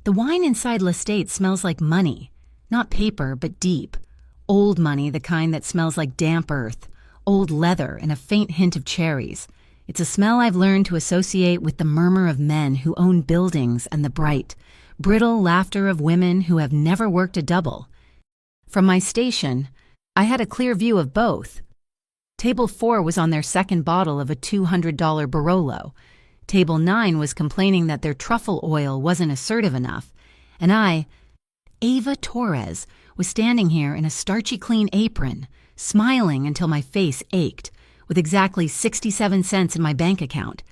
The wine inside Lestate smells like money. Not paper, but deep. Old money, the kind that smells like damp earth. Old leather and a faint hint of cherries. It's a smell I've learned to associate with the murmur of men who own buildings and the bright, brittle laughter of women who have never worked a double. From my station, I had a clear view of both. Table 4 was on their second bottle of a $200 Barolo. Table 9 was complaining that their truffle oil wasn't assertive enough, and Ava Torres, was standing here in a starchy clean apron, smiling until my face ached, with exactly 67 cents in my bank account.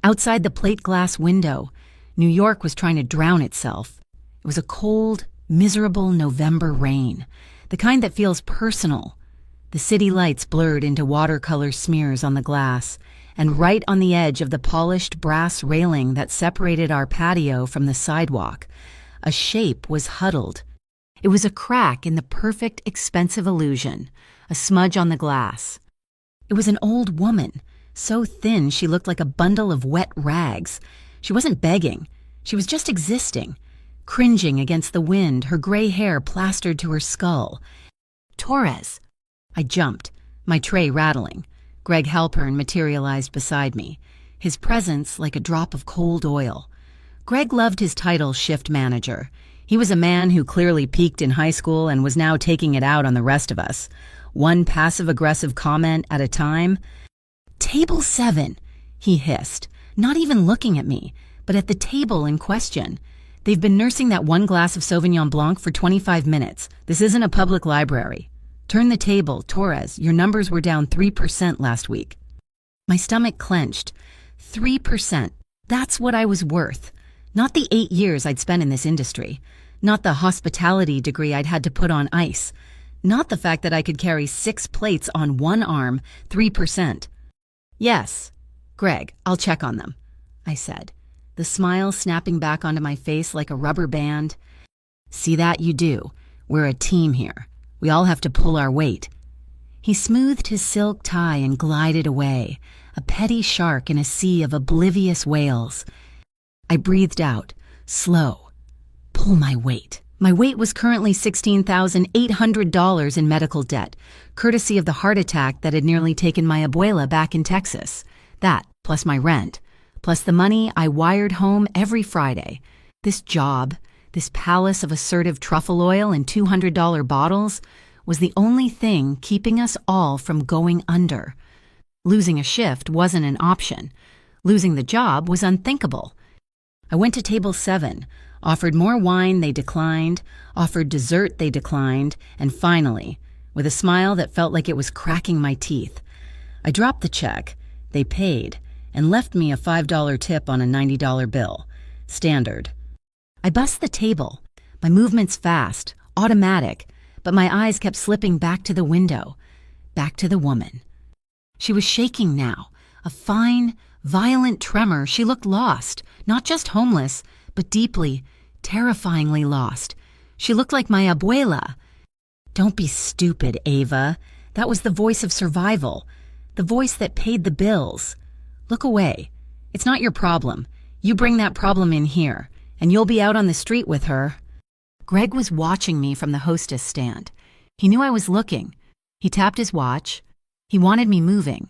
Outside the plate glass window, New York was trying to drown itself. It was a cold, miserable November rain, the kind that feels personal. The city lights blurred into watercolor smears on the glass, and right on the edge of the polished brass railing that separated our patio from the sidewalk, a shape was huddled. It was a crack in the perfect, expensive illusion, a smudge on the glass. It was an old woman, so thin she looked like a bundle of wet rags. She wasn't begging. She was just existing, cringing against the wind, her gray hair plastered to her skull. Torres! I jumped, my tray rattling. Greg Halpern materialized beside me, his presence like a drop of cold oil. Greg loved his title shift manager. He was a man who clearly peaked in high school and was now taking it out on the rest of us. One passive-aggressive comment at a time. "Table 7, he hissed, not even looking at me, but at the table in question. "They've been nursing that one glass of Sauvignon Blanc for 25 minutes. This isn't a public library. Turn the table, Torres. Your numbers were down 3% last week." My stomach clenched. 3%. That's what I was worth. Not the 8 years I'd spent in this industry. Not the hospitality degree I'd had to put on ice. Not the fact that I could carry 6 plates on one arm, 3%. "Yes, Greg, I'll check on them," I said, the smile snapping back onto my face like a rubber band. "See that? You do. We're a team here. We all have to pull our weight." He smoothed his silk tie and glided away, a petty shark in a sea of oblivious whales. I breathed out, slow. Pull my weight. My weight was currently $16,800 in medical debt, courtesy of the heart attack that had nearly taken my abuela back in Texas. That, plus my rent, plus the money I wired home every Friday. This job, this palace of assertive truffle oil and $200 bottles, was the only thing keeping us all from going under. Losing a shift wasn't an option. Losing the job was unthinkable. I went to table 7, offered more wine, they declined, offered dessert, they declined, and finally, with a smile that felt like it was cracking my teeth, I dropped the check, they paid, and left me a $5 tip on a $90 bill. Standard. I bussed the table, my movements fast, automatic, but my eyes kept slipping back to the window, back to the woman. She was shaking now, a fine, violent tremor. She looked lost, not just homeless, but deeply, terrifyingly lost. She looked like my abuela. "Don't be stupid, Ava." That was the voice of survival, the voice that paid the bills. "Look away. It's not your problem. You bring that problem in here, and you'll be out on the street with her." Greg was watching me from the hostess stand. He knew I was looking. He tapped his watch. He wanted me moving,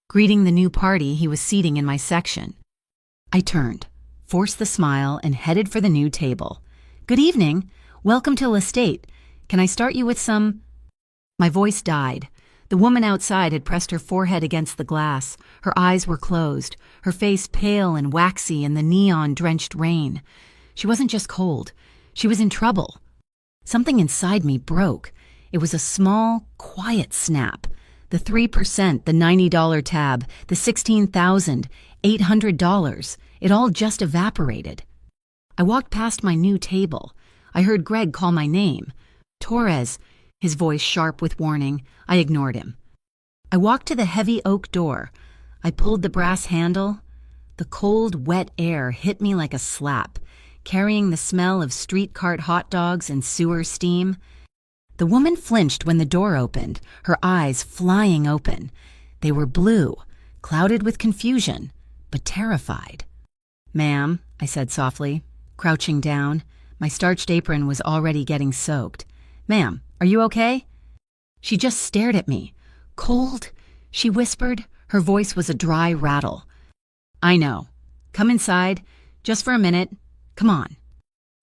greeting the new party he was seating in my section. I turned, forced the smile, and headed for the new table. "Good evening. Welcome to Lestate. Can I start you with some—" My voice died. The woman outside had pressed her forehead against the glass. Her eyes were closed, her face pale and waxy in the neon-drenched rain. She wasn't just cold. She was in trouble. Something inside me broke. It was a small, quiet snap. The 3%, the $90 tab, the $16,800, it all just evaporated. I walked past my new table. I heard Greg call my name. "Torres," his voice sharp with warning. I ignored him. I walked to the heavy oak door. I pulled the brass handle. The cold, wet air hit me like a slap, carrying the smell of street cart hot dogs and sewer steam. The woman flinched when the door opened, her eyes flying open. They were blue, clouded with confusion, but terrified. "Ma'am," I said softly, crouching down. My starched apron was already getting soaked. "Ma'am, are you okay?" She just stared at me. "Cold?" she whispered. Her voice was a dry rattle. "I know. Come inside. Just for a minute. Come on."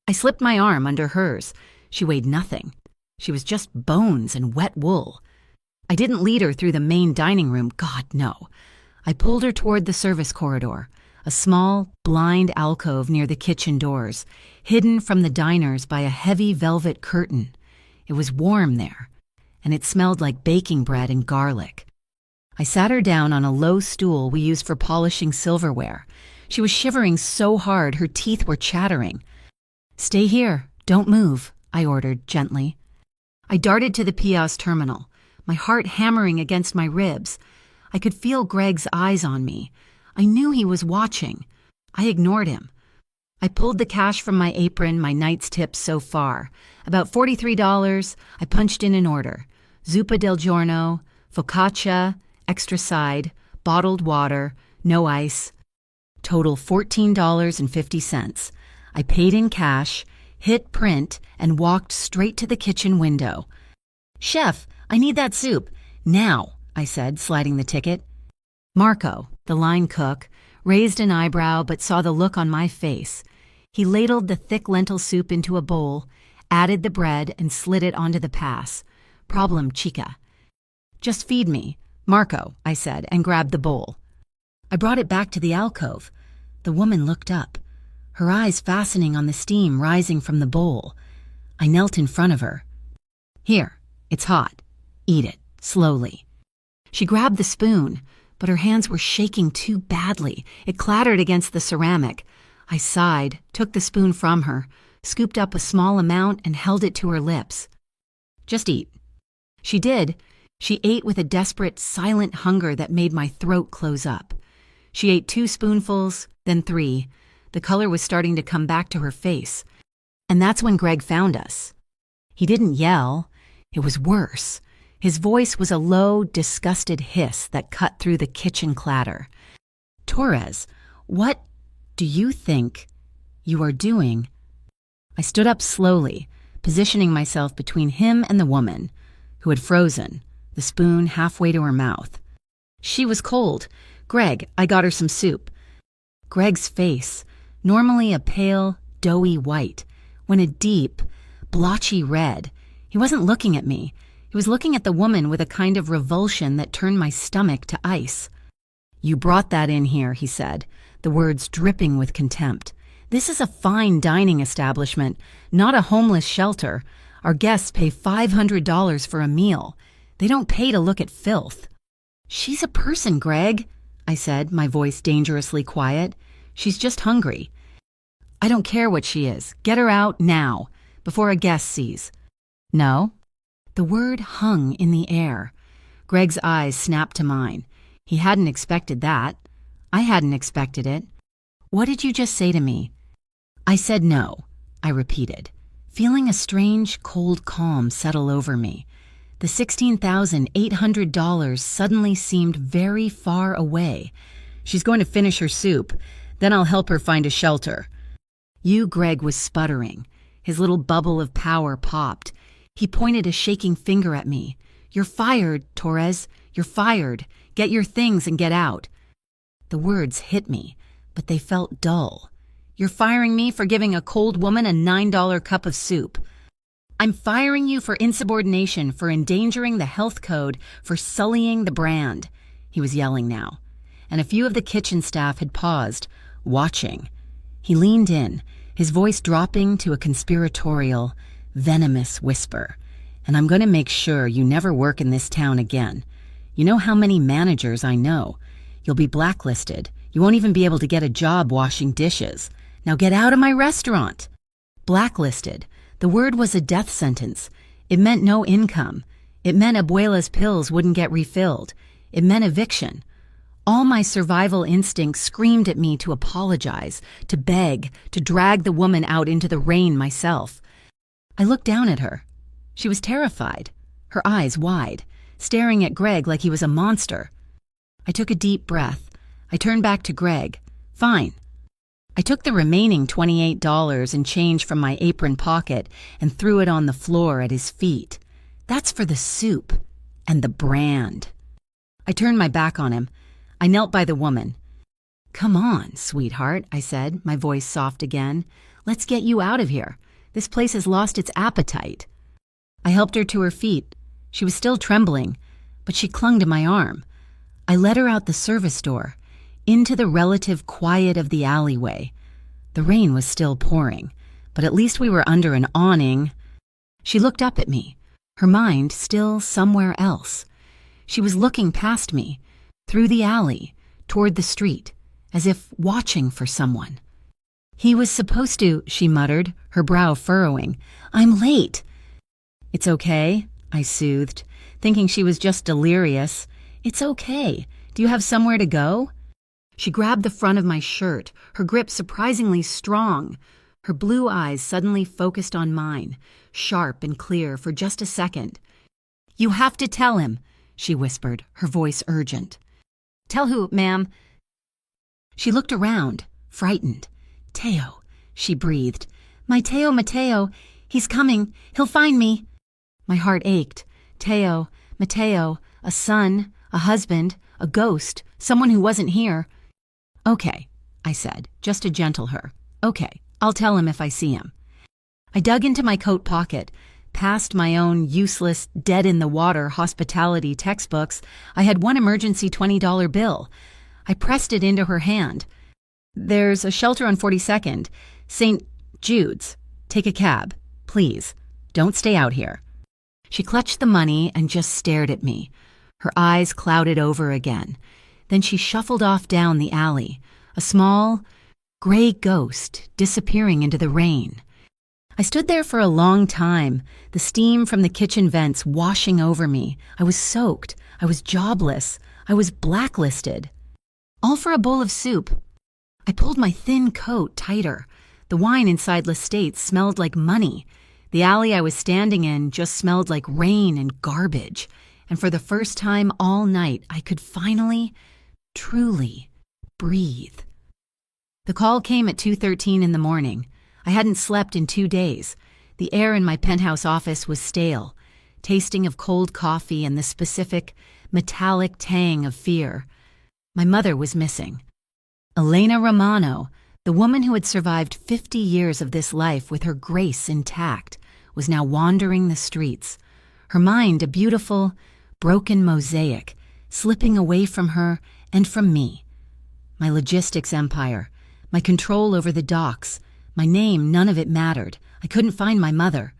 I slipped my arm under hers. She weighed nothing. She was just bones and wet wool. I didn't lead her through the main dining room. God, no. I pulled her toward the service corridor, a small, blind alcove near the kitchen doors, hidden from the diners by a heavy velvet curtain. It was warm there, and it smelled like baking bread and garlic. I sat her down on a low stool we used for polishing silverware. She was shivering so hard her teeth were chattering. "Stay here. Don't move," I ordered gently. I darted to the Piaz terminal, my heart hammering against my ribs. I could feel Greg's eyes on me. I knew he was watching. I ignored him. I pulled the cash from my apron, my night's tips so far. About $43, I punched in an order. Zuppa del giorno, focaccia, extra side, bottled water, no ice. Total $14.50. I paid in cash, hit print, and walked straight to the kitchen window. "Chef, I need that soup. Now," I said, sliding the ticket. Marco, the line cook, raised an eyebrow but saw the look on my face. He ladled the thick lentil soup into a bowl, added the bread, and slid it onto the pass. "Problem, chica." "Just feed me, Marco," I said, and grabbed the bowl. I brought it back to the alcove. The woman looked up, her eyes fastening on the steam rising from the bowl. I knelt in front of her. "Here, it's hot. Eat it, slowly." She grabbed the spoon, but her hands were shaking too badly. It clattered against the ceramic. I sighed, took the spoon from her, scooped up a small amount, and held it to her lips. "Just eat." She did. She ate with a desperate, silent hunger that made my throat close up. She ate 2 spoonfuls, then 3. The color was starting to come back to her face. And that's when Greg found us. He didn't yell. It was worse. His voice was a low, disgusted hiss that cut through the kitchen clatter. "Torres, what do you think you are doing?" I stood up slowly, positioning myself between him and the woman, who had frozen, the spoon halfway to her mouth. She was cold. "Greg, I got her some soup." Greg's face, normally a pale, doughy white, went a deep, blotchy red. He wasn't looking at me. He was looking at the woman with a kind of revulsion that turned my stomach to ice. "You brought that in here," he said, the words dripping with contempt. "This is a fine dining establishment, not a homeless shelter. Our guests pay $500 for a meal. They don't pay to look at filth." "She's a person, Greg," I said, my voice dangerously quiet. "She's just hungry." "I don't care what she is. Get her out now, before a guest sees." "No?" The word hung in the air. Greg's eyes snapped to mine. He hadn't expected that. I hadn't expected it. "What did you just say to me?" "I said no," I repeated, feeling a strange, cold calm settle over me. The $16,800 suddenly seemed very far away. "She's going to finish her soup. Then I'll help her find a shelter." Greg was sputtering. His little bubble of power popped. He pointed a shaking finger at me. "You're fired, Torres. You're fired. Get your things and get out." The words hit me, but they felt dull. "You're firing me for giving a cold woman a $9 cup of soup." "I'm firing you for insubordination, for endangering the health code, for sullying the brand." He was yelling now, and a few of the kitchen staff had paused, watching. He leaned in, his voice dropping to a conspiratorial, venomous whisper. "And I'm going to make sure you never work in this town again. You know how many managers I know. You'll be blacklisted. You won't even be able to get a job washing dishes. Now get out of my restaurant." Blacklisted. The word was a death sentence. It meant no income. It meant Abuela's pills wouldn't get refilled. It meant eviction. All my survival instincts screamed at me to apologize, to beg, to drag the woman out into the rain myself. I looked down at her. She was terrified, her eyes wide, staring at Greg like he was a monster. I took a deep breath. I turned back to Greg. "Fine. I took the remaining $28 and change from my apron pocket and threw it on the floor at his feet. That's for the soup and the brand. I turned my back on him. I knelt by the woman. "Come on, sweetheart," I said, my voice soft again. "Let's get you out of here. This place has lost its appetite." I helped her to her feet. She was still trembling, but she clung to my arm. I led her out the service door, into the relative quiet of the alleyway. The rain was still pouring, but at least we were under an awning. She looked up at me, her mind still somewhere else. She was looking past me, through the alley, toward the street, as if watching for someone. "He was supposed to," she muttered, her brow furrowing. "I'm late." "It's okay," I soothed, thinking she was just delirious. "It's okay. Do you have somewhere to go?" She grabbed the front of my shirt, her grip surprisingly strong. Her blue eyes suddenly focused on mine, sharp and clear for just a second. "You have to tell him," she whispered, her voice urgent. "Tell who, ma'am?" She looked around, frightened. "Teo," she breathed. "My Teo Mateo. He's coming. He'll find me." My heart ached. Teo, Mateo, a son, a husband, a ghost, someone who wasn't here. "Okay," I said, just to gentle her. "Okay, I'll tell him if I see him." I dug into my coat pocket. Past my own useless, dead-in-the-water hospitality textbooks, I had one emergency $20 bill. I pressed it into her hand. "There's a shelter on 42nd, St. Jude's. Take a cab, please. Don't stay out here." She clutched the money and just stared at me. Her eyes clouded over again. Then she shuffled off down the alley, a small, gray ghost disappearing into the rain. I stood there for a long time, the steam from the kitchen vents washing over me. I was soaked. I was jobless. I was blacklisted. All for a bowl of soup. I pulled my thin coat tighter. The wine inside Lestate's smelled like money. The alley I was standing in just smelled like rain and garbage. And for the first time all night, I could finally, truly breathe. The call came at 2:13 in the morning. I hadn't slept in 2 days. The air in my penthouse office was stale, tasting of cold coffee and the specific, metallic tang of fear. My mother was missing. Elena Romano, the woman who had survived 50 years of this life with her grace intact, was now wandering the streets, her mind a beautiful, broken mosaic, slipping away from her and from me. My logistics empire, my control over the docks, my name, none of it mattered. I couldn't find my mother.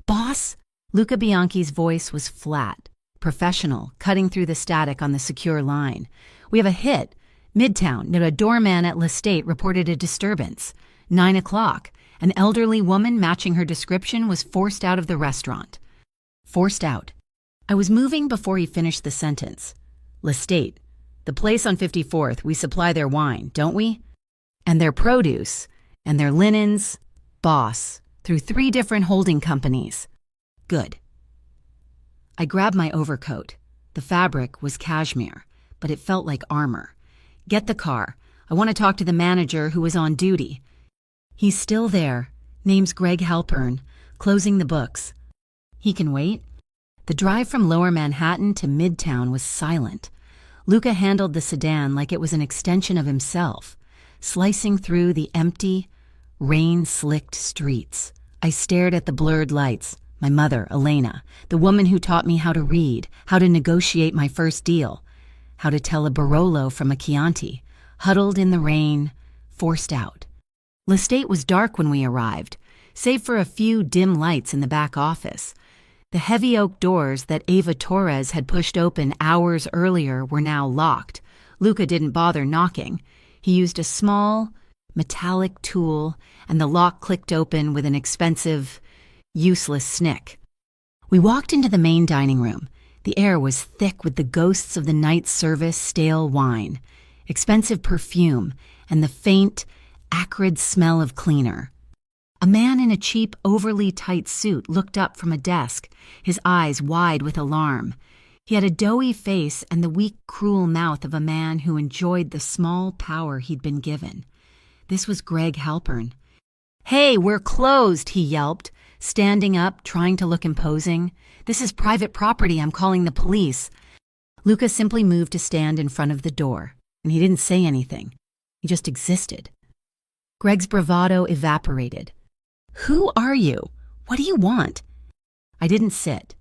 "Boss?" Luca Bianchi's voice was flat, professional, cutting through the static on the secure line. "We have a hit. Midtown, a doorman at Lestate reported a disturbance. 9 o'clock. An elderly woman matching her description was forced out of the restaurant." Forced out. I was moving before he finished the sentence. "Lestate. The place on 54th, we supply their wine, don't we? And their produce, and their linens, boss, through 3 different holding companies. Good." I grabbed my overcoat. The fabric was cashmere, but it felt like armor. "Get the car. I want to talk to the manager who was on duty." "He's still there. Name's Greg Halpern, closing the books." "He can wait?" The drive from Lower Manhattan to Midtown was silent. Luca handled the sedan like it was an extension of himself, slicing through the empty, rain-slicked streets. I stared at the blurred lights. My mother, Elena, the woman who taught me how to read, how to negotiate my first deal, how to tell a Barolo from a Chianti, huddled in the rain, forced out. Lestate was dark when we arrived, save for a few dim lights in the back office. The heavy oak doors that Ava Torres had pushed open hours earlier were now locked. Luca didn't bother knocking. He used a small, metallic tool, and the lock clicked open with an expensive, useless snick. We walked into the main dining room. The air was thick with the ghosts of the night service stale wine, expensive perfume, and the faint, acrid smell of cleaner. A man in a cheap, overly tight suit looked up from a desk, his eyes wide with alarm. He had a doughy face and the weak, cruel mouth of a man who enjoyed the small power he'd been given. This was Greg Halpern. "Hey, we're closed," he yelped, standing up, trying to look imposing. "This is private property. I'm calling the police." Luca simply moved to stand in front of the door, and he didn't say anything. He just existed. Greg's bravado evaporated. "Who are you? What do you want?" I didn't sit.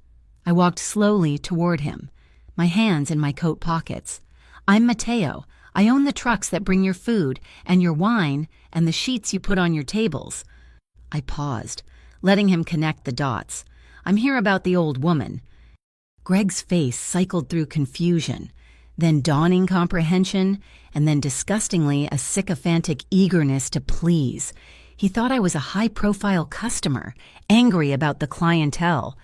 I walked slowly toward him, my hands in my coat pockets. "I'm Matteo. I own the trucks that bring your food and your wine and the sheets you put on your tables." I paused, letting him connect the dots. "I'm here about the old woman." Greg's face cycled through confusion, then dawning comprehension, and then disgustingly a sycophantic eagerness to please. He thought I was a high-profile customer, angry about the clientele.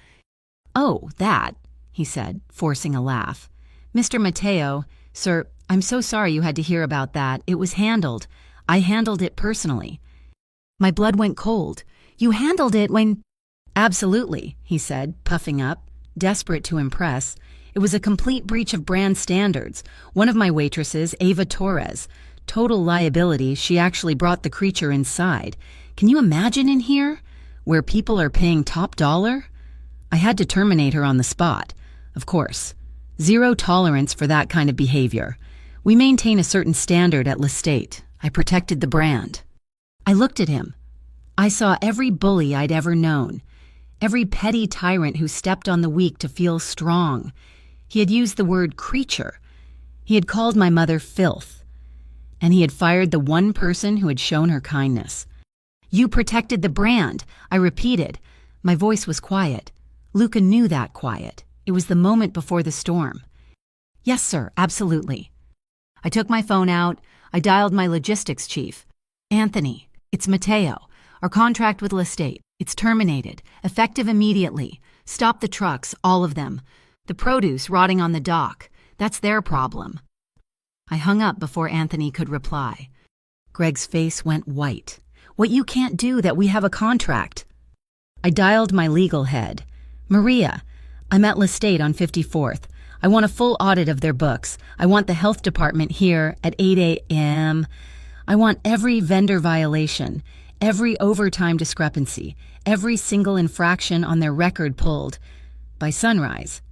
"Oh, that," he said, forcing a laugh. "Mr. Matteo, sir, I'm so sorry you had to hear about that. It was handled. I handled it personally." My blood went cold. "You handled it when—" "Absolutely," he said, puffing up, desperate to impress. "It was a complete breach of brand standards. One of my waitresses, Ava Torres. Total liability. She actually brought the creature inside. Can you imagine in here? Where people are paying top dollar? I had to terminate her on the spot. Of course. Zero tolerance for that kind of behavior. We maintain a certain standard at Lestate. I protected the brand." I looked at him. I saw every bully I'd ever known. Every petty tyrant who stepped on the weak to feel strong. He had used the word creature. He had called my mother filth. And he had fired the one person who had shown her kindness. "You protected the brand," I repeated. My voice was quiet. Luca knew that quiet. It was the moment before the storm. "Yes, sir, absolutely." I took my phone out. I dialed my logistics chief. "Anthony, it's Matteo. Our contract with Lestate. It's terminated, effective immediately. Stop the trucks, all of them. The produce rotting on the dock. That's their problem." I hung up before Anthony could reply. Greg's face went white. "What you can't do that we have a contract." I dialed my legal head. "Maria, I'm at Lestate on 54th. I want a full audit of their books. I want the health department here at 8 a.m. I want every vendor violation, every overtime discrepancy, every single infraction on their record pulled. By sunrise.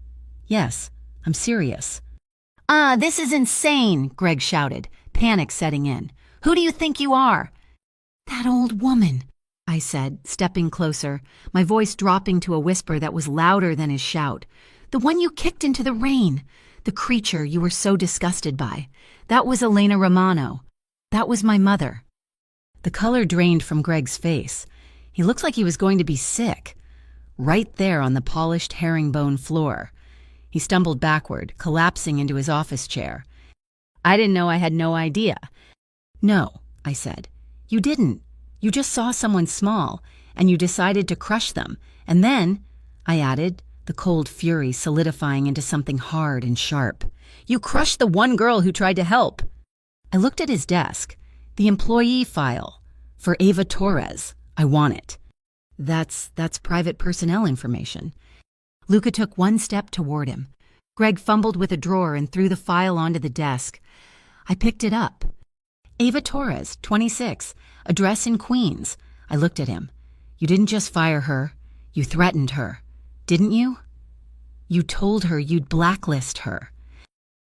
Yes, I'm serious." This is insane," Greg shouted, panic setting in. "Who do you think you are?" "That old woman," I said, stepping closer, my voice dropping to a whisper that was louder than his shout. "The one you kicked into the rain. The creature you were so disgusted by. That was Elena Romano. That was my mother." The color drained from Greg's face. He looked like he was going to be sick. Right there on the polished herringbone floor. He stumbled backward, collapsing into his office chair. "I didn't know I had no idea." "No," I said. "You didn't. You just saw someone small, and you decided to crush them. And then," I added, the cold fury solidifying into something hard and sharp, "you crushed the one girl who tried to help." I looked at his desk. "The employee file. For Ava Torres. I want it." That's private personnel information." Luca took one step toward him. Greg fumbled with a drawer and threw the file onto the desk. I picked it up. "Ava Torres, 26, address in Queens." I looked at him. "You didn't just fire her. You threatened her. Didn't you? You told her you'd blacklist her."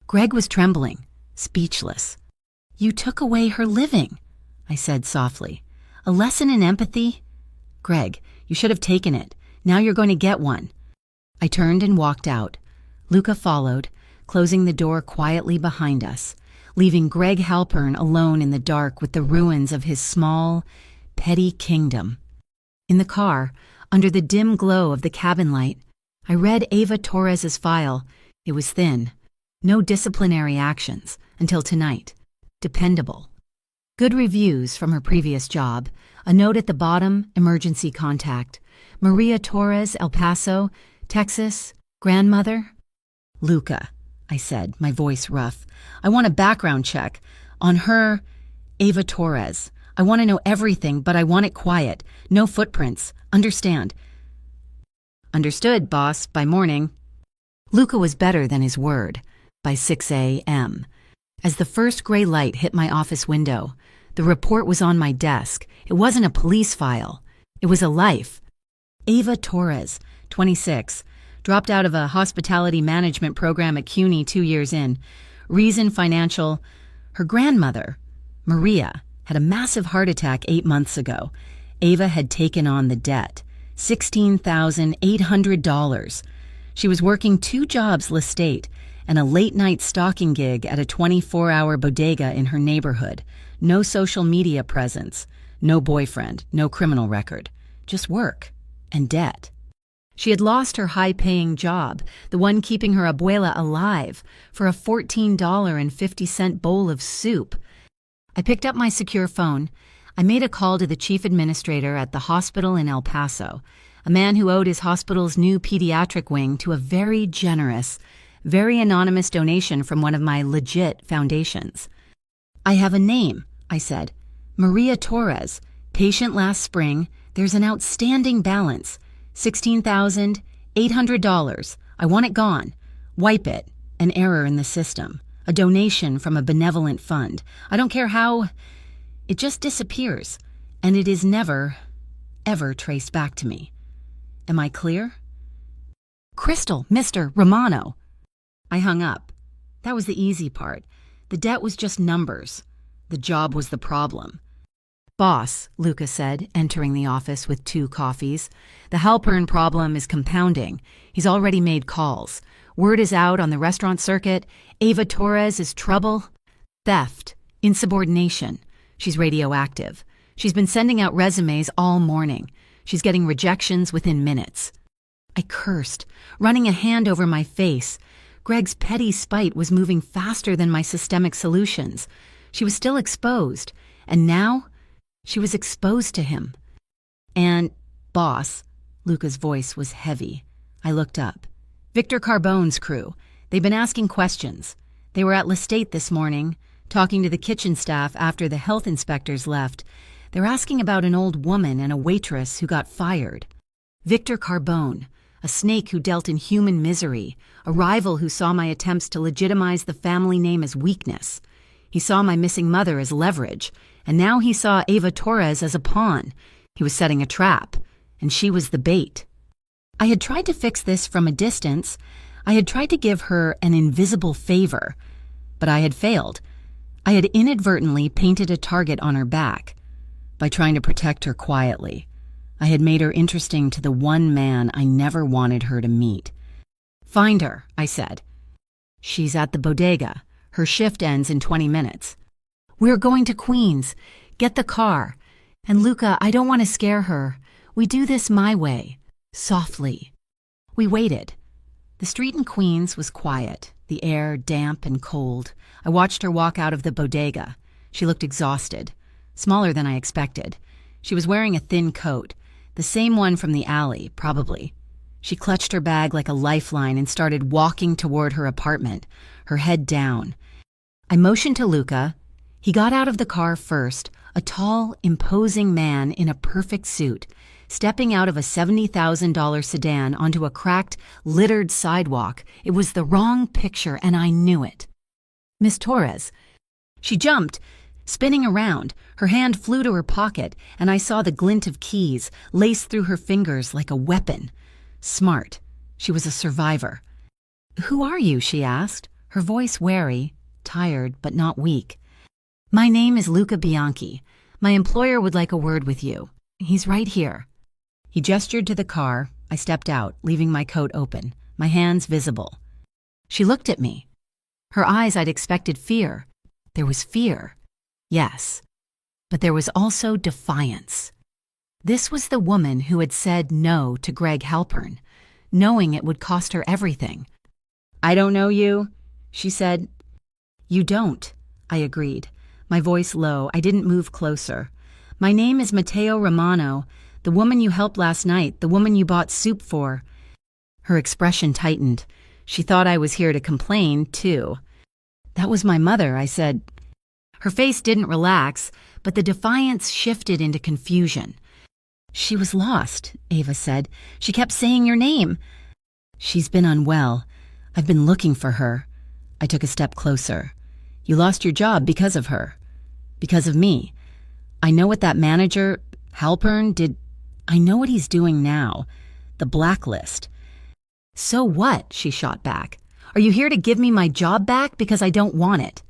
Greg was trembling, speechless. "You took away her living," I said softly. "A lesson in empathy? Greg, you should have taken it. Now you're going to get one." I turned and walked out. Luca followed, closing the door quietly behind us, leaving Greg Halpern alone in the dark with the ruins of his small, petty kingdom. In the car, under the dim glow of the cabin light, I read Ava Torres's file. It was thin. No disciplinary actions until tonight. Dependable. Good reviews from her previous job. A note at the bottom, emergency contact. Maria Torres, El Paso, Texas, grandmother. "Luca," I said, my voice rough. "I want a background check on her, Ava Torres. I want to know everything, but I want it quiet. No footprints. Understand?" "Understood, boss, by morning." Luca was better than his word. By 6 a.m. As the first gray light hit my office window, The report was on my desk. It wasn't a police file. It was a life. Ava Torres, 26, dropped out of a hospitality management program at CUNY 2 years in. Reason financial. Her grandmother, Maria, had a massive heart attack 8 months ago. Ava had taken on the debt, $16,800. She was working 2 jobs l'estate and a late-night stalking gig at a 24-hour bodega in her neighborhood. No social media presence, no boyfriend, no criminal record, just work and debt. She had lost her high-paying job, the one keeping her abuela alive, for a $14.50 bowl of soup. I picked up my secure phone. I made a call to the chief administrator at the hospital in El Paso, a man who owed his hospital's new pediatric wing to a very generous, very anonymous donation from one of my legit foundations. "I have a name," I said. "Maria Torres, patient last spring. There's an outstanding balance, $16,800. I want it gone. Wipe it. An error in the system. A donation from a benevolent fund. I don't care how. It just disappears, and it is never, ever traced back to me. Am I clear?" "Crystal, Mr. Romano." I hung up. That was the easy part. The debt was just numbers. The job was the problem. "Boss," Luca said, entering the office with 2 coffees, "the Halpern problem is compounding. He's already made calls. Word is out on the restaurant circuit. Ava Torres is trouble. Theft. Insubordination. She's radioactive. She's been sending out resumes all morning. She's getting rejections within minutes." I cursed, running a hand over my face. Greg's petty spite was moving faster than my systemic solutions. She was still exposed, and now she was exposed to him. "And, boss," Luca's voice was heavy. I looked up. "Victor Carbone's crew. They've been asking questions. They were at l'estate this morning, talking to the kitchen staff after the health inspectors left. They're asking about an old woman and a waitress who got fired. Victor Carbone, a snake who dealt in human misery, a rival who saw my attempts to legitimize the family name as weakness. He saw my missing mother as leverage, and now he saw Ava Torres as a pawn. He was setting a trap, and she was the bait. I had tried to fix this from a distance. I had tried to give her an invisible favor, but I had failed. I had inadvertently painted a target on her back. By trying to protect her quietly, I had made her interesting to the one man I never wanted her to meet. "Find her," I said. "She's at the bodega. Her shift ends in 20 minutes. We're going to Queens. Get the car. And Luca, I don't want to scare her. We do this my way, softly." We waited. The street in Queens was quiet, the air damp and cold. I watched her walk out of the bodega. She looked exhausted, smaller than I expected. She was wearing a thin coat, the same one from the alley, probably. She clutched her bag like a lifeline and started walking toward her apartment, her head down. I motioned to Luca. He got out of the car first, a tall, imposing man in a perfect suit, stepping out of a $70,000 sedan onto a cracked, littered sidewalk. It was the wrong picture, and I knew it. "Miss Torres." She jumped, spinning around. Her hand flew to her pocket, and I saw the glint of keys lace through her fingers like a weapon. Smart. She was a survivor. "Who are you?" she asked, her voice wary, tired but not weak. "My name is Luca Bianchi. My employer would like a word with you. He's right here." He gestured to the car. I stepped out, leaving my coat open, my hands visible. She looked at me. Her eyes, I'd expected fear. There was fear. Yes. But there was also defiance. This was the woman who had said no to Greg Halpern, knowing it would cost her everything. "I don't know you," she said. "You don't," I agreed, my voice low. I didn't move closer. "My name is Matteo Romano, the woman you helped last night, the woman you bought soup for." Her expression tightened. She thought I was here to complain, too. "That was my mother," I said. Her face didn't relax, but the defiance shifted into confusion. "She was lost," Ava said. "She kept saying your name." "She's been unwell. I've been looking for her." I took a step closer. "You lost your job because of her. Because of me. I know what that manager, Halpern, did. I know what he's doing now. The blacklist. So what? She shot back. Are you here to give me my job back because I don't want it?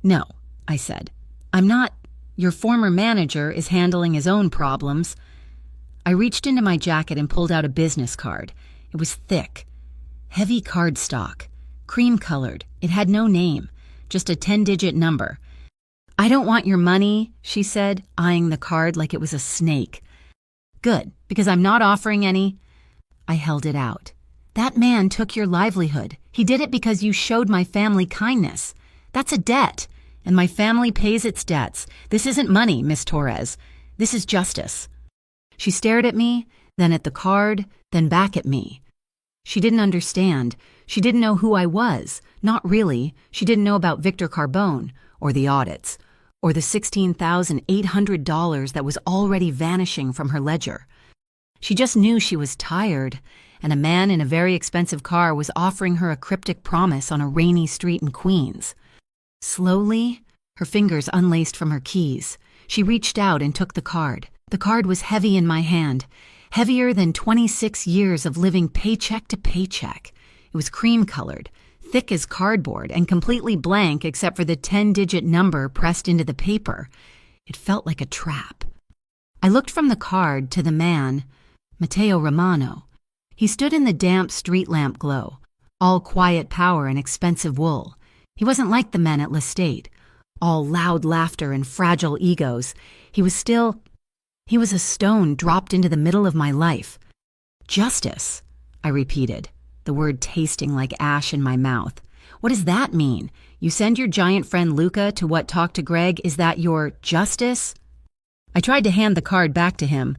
No, I said. I'm not. Your former manager is handling his own problems. I reached into my jacket and pulled out a business card. It was thick. Heavy cardstock. Cream-colored. It had no name. Just a 10-digit number. I don't want your money, she said, eyeing the card like it was a snake. Good, because I'm not offering any. I held it out. That man took your livelihood. He did it because you showed my family kindness. That's a debt, and my family pays its debts. This isn't money, Miss Torres. This is justice. She stared at me, then at the card, then back at me. She didn't understand. She didn't know who I was. Not really. She didn't know about Victor Carbone, or the audits, or the $16,800 that was already vanishing from her ledger. She just knew she was tired, and a man in a very expensive car was offering her a cryptic promise on a rainy street in Queens. Slowly, her fingers unlaced from her keys, she reached out and took the card. The card was heavy in my hand, heavier than 26 years of living paycheck to paycheck. It was cream-colored, thick as cardboard, and completely blank except for the 10-digit number pressed into the paper. It felt like a trap. I looked from the card to the man, Matteo Romano. He stood in the damp street lamp glow, all quiet power and expensive wool. He wasn't like the men at Lestate, all loud laughter and fragile egos. He was a stone dropped into the middle of my life. Justice, I repeated, the word tasting like ash in my mouth. What does that mean? You send your giant friend Luca to talk to Greg? Is that your justice? I tried to hand the card back to him.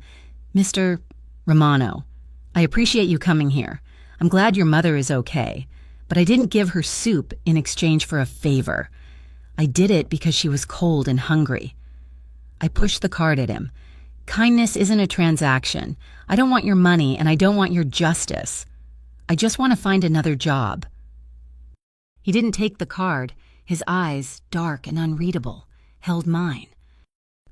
Mr. Romano, I appreciate you coming here. I'm glad your mother is okay, but I didn't give her soup in exchange for a favor. I did it because she was cold and hungry. I pushed the card at him. Kindness isn't a transaction. I don't want your money, and I don't want your justice. I just want to find another job. He didn't take the card. His eyes, dark and unreadable, held mine.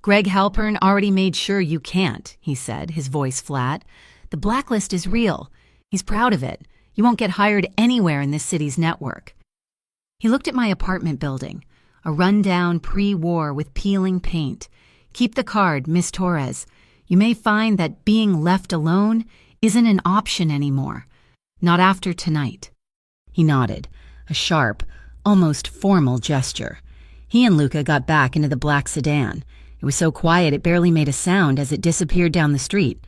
Greg Halpern already made sure you can't, he said, his voice flat. The blacklist is real. He's proud of it. You won't get hired anywhere in this city's network. He looked at my apartment building, a rundown pre-war with peeling paint. Keep the card, Miss Torres. You may find that being left alone isn't an option anymore. Not after tonight. He nodded, a sharp, almost formal gesture. He and Luca got back into the black sedan. It was so quiet it barely made a sound as it disappeared down the street.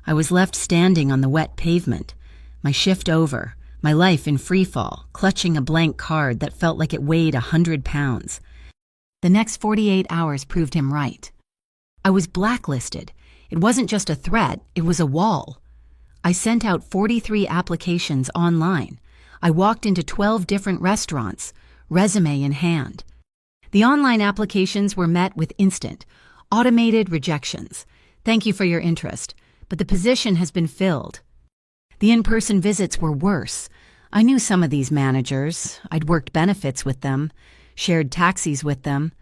I was left standing on the wet pavement, my shift over, my life in freefall, clutching a blank card that felt like it weighed 100 pounds. The next 48 hours proved him right. I was blacklisted. It wasn't just a threat, it was a wall. I sent out 43 applications online. I walked into 12 different restaurants, resume in hand. The online applications were met with instant, automated rejections. Thank you for your interest, but the position has been filled. The in-person visits were worse. I knew some of these managers. I'd worked benefits with them, shared taxis with them.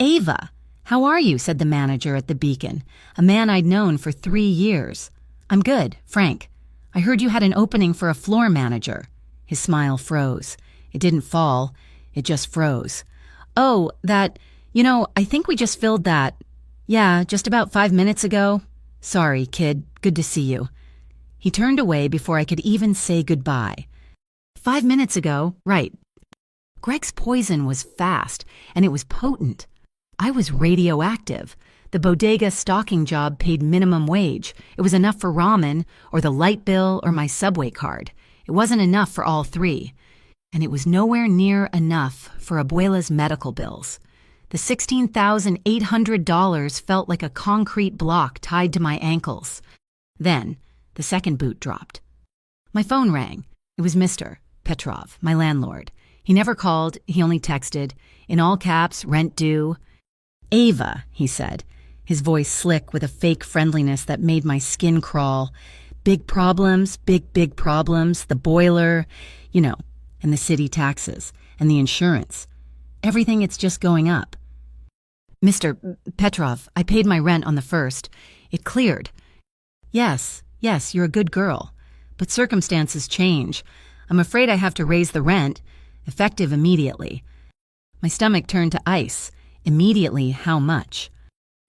Ava, how are you? Said the manager at the Beacon, a man I'd known for 3 years. I'm good, Frank. I heard you had an opening for a floor manager. His smile froze. It didn't fall. It just froze. Oh, that, I think we just filled that. Yeah, just about 5 minutes ago. Sorry, kid. Good to see you. He turned away before I could even say goodbye. 5 minutes ago, right. Greg's poison was fast, and it was potent. I was radioactive. The bodega stocking job paid minimum wage. It was enough for ramen, or the light bill, or my subway card. It wasn't enough for all three. And it was nowhere near enough for Abuela's medical bills. The $16,800 felt like a concrete block tied to my ankles. Then, the second boot dropped. My phone rang. It was Mr. Petrov, my landlord. He never called, he only texted. In all caps, rent due. Ava, he said, his voice slick with a fake friendliness that made my skin crawl. Big problems, big problems, the boiler, and the city taxes, and the insurance. Everything, it's just going up. Mr. Petrov, I paid my rent on the 1st. It cleared. Yes, you're a good girl. But circumstances change. I'm afraid I have to raise the rent, effective immediately. My stomach turned to ice. Immediately, how much?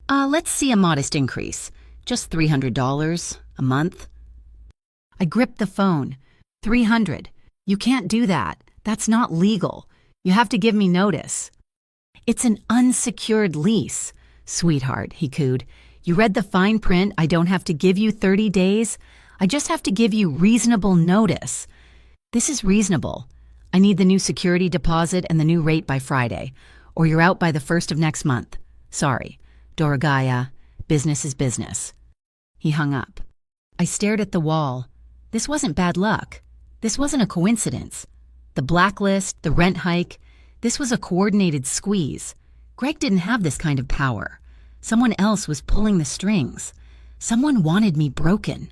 Let's see a modest increase. Just $300 a month. I gripped the phone. 300. You can't do that. That's not legal. You have to give me notice. It's an unsecured lease. Sweetheart, he cooed. You read the fine print. I don't have to give you 30 days. I just have to give you reasonable notice. This is reasonable. I need the new security deposit and the new rate by Friday, or you're out by the 1st of next month. Sorry. Dorogaya, business is business. He hung up. I stared at the wall. This wasn't bad luck. This wasn't a coincidence. The blacklist, the rent hike, this was a coordinated squeeze. Greg didn't have this kind of power. Someone else was pulling the strings. Someone wanted me broken.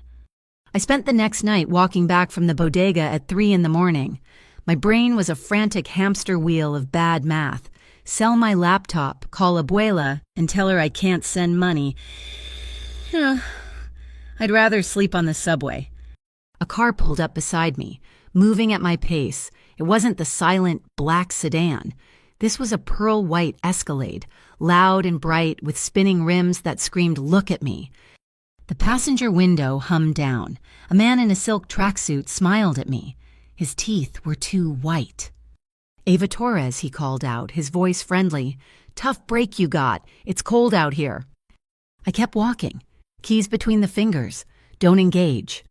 I spent the next night walking back from the bodega at 3 in the morning. My brain was a frantic hamster wheel of bad math. Sell my laptop, call Abuela, and tell her I can't send money. I'd rather sleep on the subway. A car pulled up beside me, moving at my pace. It wasn't the silent, black sedan. This was a pearl-white Escalade, loud and bright with spinning rims that screamed, "Look at me." The passenger window hummed down. A man in a silk tracksuit smiled at me. His teeth were too white. "Ava Torres," he called out, his voice friendly. "Tough break you got. It's cold out here." I kept walking. Keys between the fingers. Don't engage.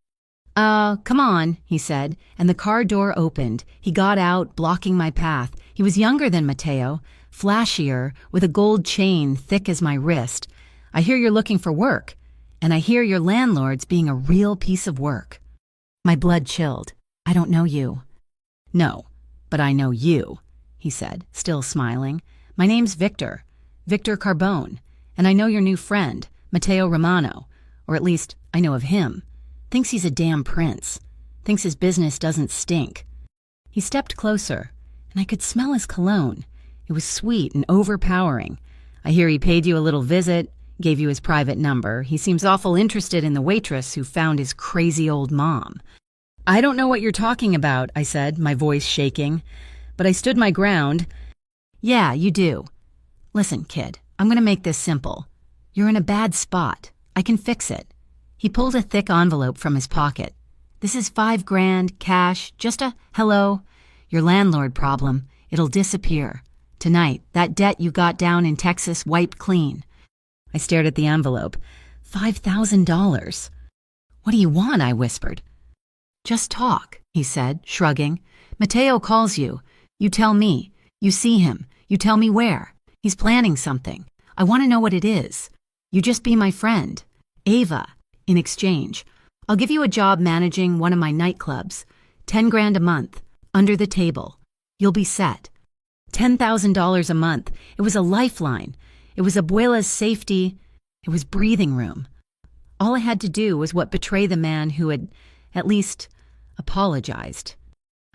Come on," he said, and the car door opened. He got out, blocking my path. He was younger than Mateo, flashier, with a gold chain thick as my wrist. "I hear you're looking for work, and I hear your landlord's being a real piece of work." My blood chilled. "I don't know you." "No, but I know you," he said, still smiling. "My name's Victor Carbone, and I know your new friend, Mateo Romano, or at least I know of him. Thinks he's a damn prince. Thinks his business doesn't stink." He stepped closer, and I could smell his cologne. It was sweet and overpowering. "I hear he paid you a little visit, gave you his private number. He seems awful interested in the waitress who found his crazy old mom." "I don't know what you're talking about," I said, my voice shaking. But I stood my ground. "Yeah, you do. Listen, kid, I'm going to make this simple. You're in a bad spot. I can fix it." He pulled a thick envelope from his pocket. "This is $5,000, cash, just a hello. Your landlord problem. It'll disappear. Tonight, that debt you got down in Texas wiped clean." I stared at the envelope. $5,000. "What do you want?" I whispered. "Just talk," he said, shrugging. "Mateo calls you. You tell me. You see him. You tell me where. He's planning something. I want to know what it is. You just be my friend. Ava. In exchange, I'll give you a job managing one of my nightclubs. $10,000 a month. Under the table. You'll be set." $10,000 a month. It was a lifeline. It was Abuela's safety. It was breathing room. All I had to do was what betray the man who had, at least, apologized.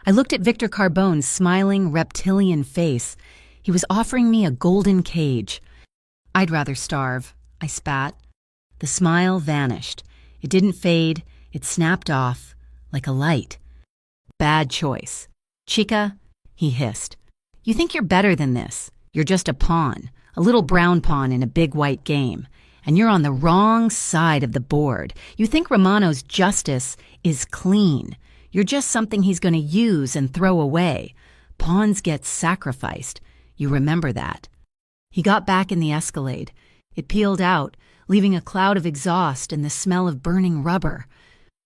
I looked at Victor Carbone's smiling, reptilian face. He was offering me a golden cage. "I'd rather starve," I spat. The smile vanished. It didn't fade. It snapped off, like a light. "Bad choice. Chica," he hissed. "You think you're better than this. You're just a pawn, a little brown pawn in a big white game. And you're on the wrong side of the board. You think Romano's justice is clean. You're just something he's going to use and throw away. Pawns get sacrificed. You remember that." He got back in the Escalade. It peeled out, leaving a cloud of exhaust and the smell of burning rubber.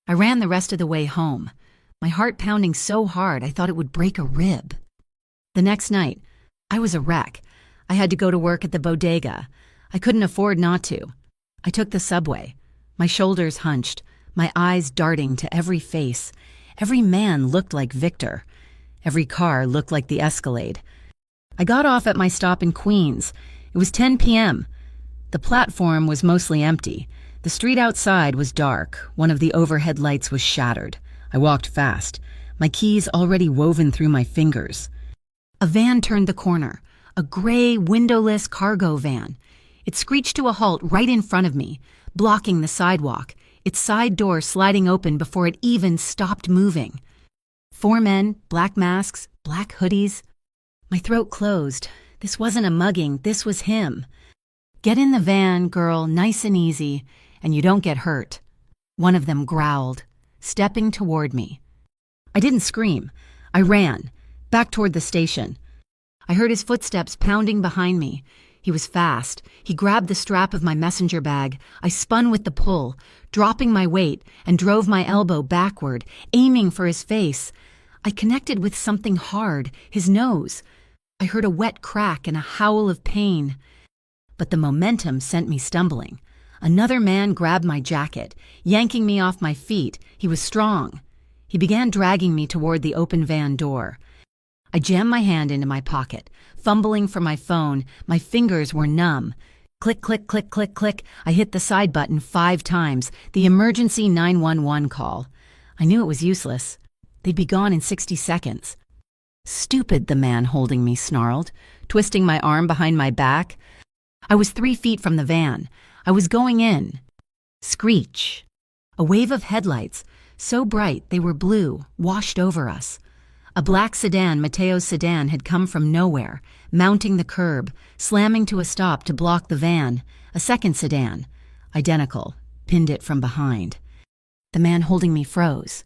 I ran the rest of the way home, my heart pounding so hard I thought it would break a rib. The next night, I was a wreck. I had to go to work at the bodega. I couldn't afford not to. I took the subway, my shoulders hunched, my eyes darting to every face. Every man looked like Victor. Every car looked like the Escalade. I got off at my stop in Queens. It was 10 p.m. The platform was mostly empty. The street outside was dark. One of the overhead lights was shattered. I walked fast, my keys already woven through my fingers. A van turned the corner. A gray, windowless cargo van. It screeched to a halt right in front of me, blocking the sidewalk, its side door sliding open before it even stopped moving. 4 men, black masks, black hoodies. My throat closed. This wasn't a mugging, this was him. "Get in the van, girl, nice and easy, and you don't get hurt." One of them growled, stepping toward me. I didn't scream. I ran, back toward the station. I heard his footsteps pounding behind me. He was fast. He grabbed the strap of my messenger bag. I spun with the pull, dropping my weight, and drove my elbow backward, aiming for his face. I connected with something hard, his nose. I heard a wet crack and a howl of pain. But the momentum sent me stumbling. Another man grabbed my jacket, yanking me off my feet. He was strong. He began dragging me toward the open van door. I jammed my hand into my pocket, fumbling for my phone. My fingers were numb. Click, click, click, click, click. I hit the side button 5 times, the emergency 911 call. I knew it was useless. They'd be gone in 60 seconds. "Stupid," the man holding me snarled, twisting my arm behind my back. I was 3 feet from the van. I was going in. Screech. A wave of headlights, so bright they were blue, washed over us. A black sedan, Mateo's sedan, had come from nowhere, mounting the curb, slamming to a stop to block the van. A second sedan, identical, pinned it from behind. The man holding me froze.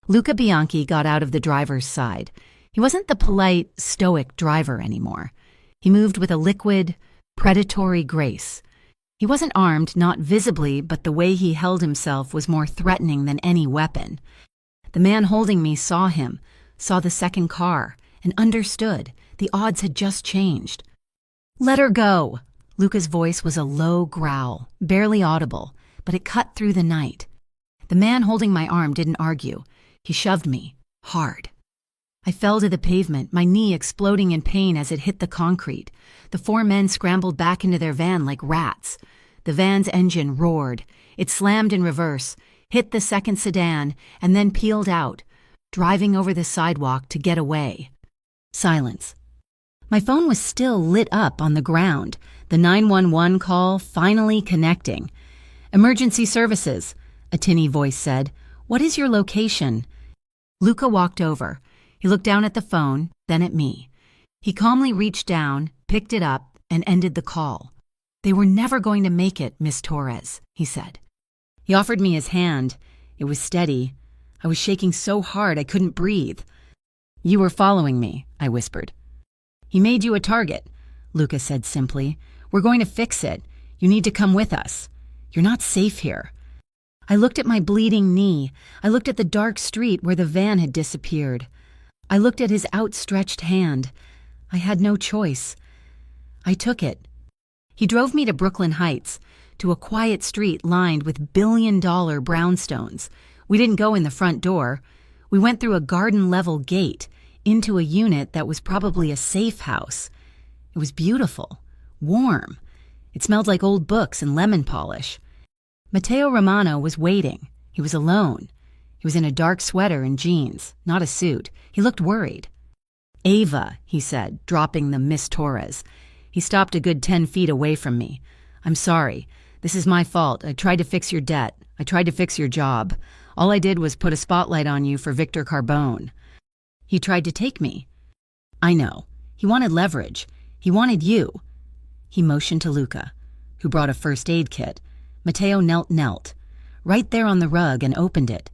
Luca Bianchi got out of the driver's side. He wasn't the polite, stoic driver anymore. He moved with a liquid, predatory grace. He wasn't armed, not visibly, but the way he held himself was more threatening than any weapon. The man holding me saw him, saw the second car, and understood. The odds had just changed. "Let her go!" Luca's voice was a low growl, barely audible, but it cut through the night. The man holding my arm didn't argue. He shoved me, hard. I fell to the pavement, my knee exploding in pain as it hit the concrete. The 4 men scrambled back into their van like rats. The van's engine roared. It slammed in reverse, hit the second sedan, and then peeled out, driving over the sidewalk to get away. Silence. My phone was still lit up on the ground, the 911 call finally connecting. "Emergency services," a tinny voice said. "What is your location?" Luca walked over. He looked down at the phone, then at me. He calmly reached down, picked it up, and ended the call. "They were never going to make it, Miss Torres," he said. He offered me his hand. It was steady. I was shaking so hard I couldn't breathe. "You were following me," I whispered. "He made you a target," Luca said simply. "We're going to fix it. You need to come with us. You're not safe here." I looked at my bleeding knee. I looked at the dark street where the van had disappeared. I looked at his outstretched hand. I had no choice. I took it. He drove me to Brooklyn Heights, to a quiet street lined with billion-dollar brownstones. We didn't go in the front door. We went through a garden-level gate, into a unit that was probably a safe house. It was beautiful, warm. It smelled like old books and lemon polish. Mateo Romano was waiting. He was alone. He was in a dark sweater and jeans, not a suit. He looked worried. "Ava," he said, dropping the Miss Torres. He stopped a good 10 feet away from me. "I'm sorry. This is my fault. I tried to fix your debt. I tried to fix your job. All I did was put a spotlight on you for Victor Carbone. He tried to take me." "I know. He wanted leverage. He wanted you." He motioned to Luca, who brought a first aid kit. Mateo knelt, right there on the rug, and opened it.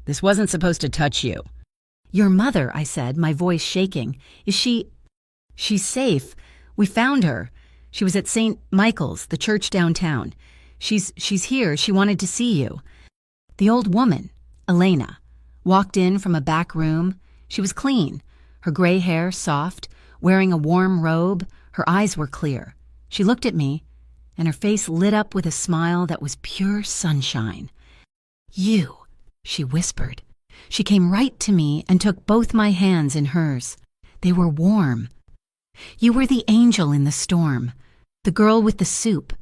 "This wasn't supposed to touch you." "Your mother," I said, my voice shaking. "Is she—" "She's safe. We found her. She was at St. Michael's, the church downtown. She's here. She wanted to see you." The old woman, Elena, walked in from a back room. She was clean, her gray hair soft, wearing a warm robe. Her eyes were clear. She looked at me, and her face lit up with a smile that was pure sunshine. "You," she whispered. She came right to me and took both my hands in hers. They were warm. "You were the angel in the storm, the girl with the soup."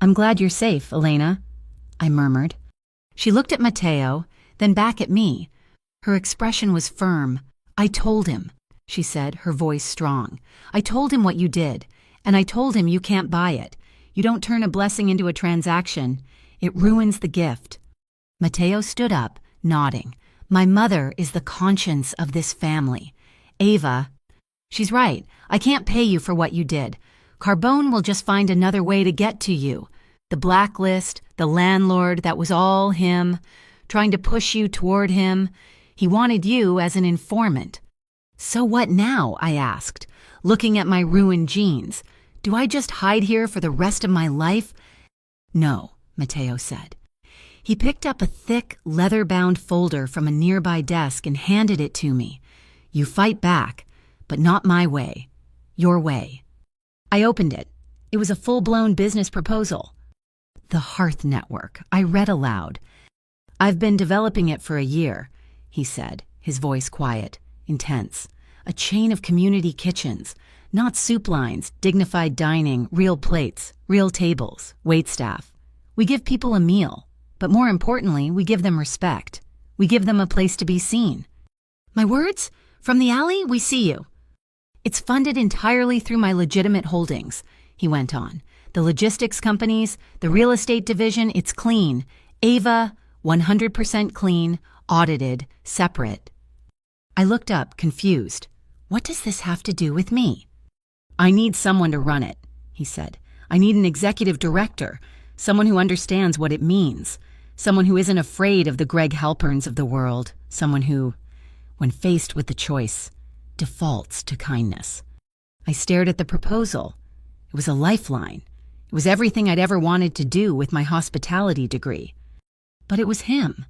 "I'm glad you're safe, Elena," I murmured. She looked at Mateo, then back at me. Her expression was firm. "I told him. she said, her voice strong. I told him what you did, and I told him you can't buy it. You don't turn a blessing into a transaction. It ruins the gift. Mateo stood up, nodding. My mother is the conscience of this family. Ava, she's right. I can't pay you for what you did. Carbone will just find another way to get to you. The blacklist, the landlord, that was all him, trying to push you toward him. He wanted you as an informant. So what now? I asked, looking at my ruined jeans. Do I just hide here for the rest of my life? No, Mateo said. He picked up a thick, leather-bound folder from a nearby desk and handed it to me. You fight back, but not my way. Your way. I opened it. It was a full-blown business proposal. The Hearth Network, I read aloud. I've been developing it for a year, he said, his voice quiet, intense. A chain of community kitchens, not soup lines, dignified dining, real plates, real tables, waitstaff. We give people a meal, but more importantly, we give them respect. We give them a place to be seen. My words? From the alley, we see you. It's funded entirely through my legitimate holdings, he went on. The logistics companies, the real estate division, it's clean. Ava, 100% clean, audited, separate. I looked up, confused. What does this have to do with me? I need someone to run it, he said. I need an executive director, someone who understands what it means, someone who isn't afraid of the Greg Halperns of the world, someone who, when faced with the choice, defaults to kindness. I stared at the proposal. It was a lifeline. It was everything I'd ever wanted to do with my hospitality degree. But it was him.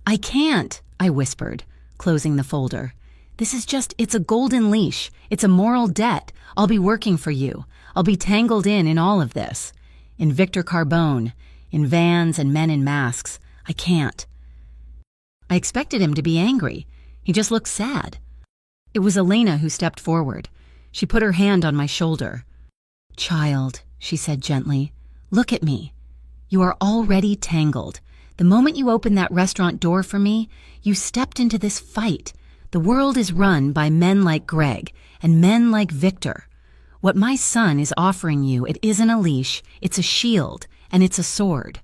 I can't, I whispered, closing the folder. This is just, it's a golden leash. It's a moral debt. I'll be working for you. I'll be tangled in all of this. In Victor Carbone, in vans and men in masks. I can't. I expected him to be angry. He just looked sad. It was Elena who stepped forward. She put her hand on my shoulder. Child, she said gently, look at me. You are already tangled. The moment you opened that restaurant door for me, you stepped into this fight. The world is run by men like Greg and men like Victor. What my son is offering you, it isn't a leash, it's a shield, and it's a sword.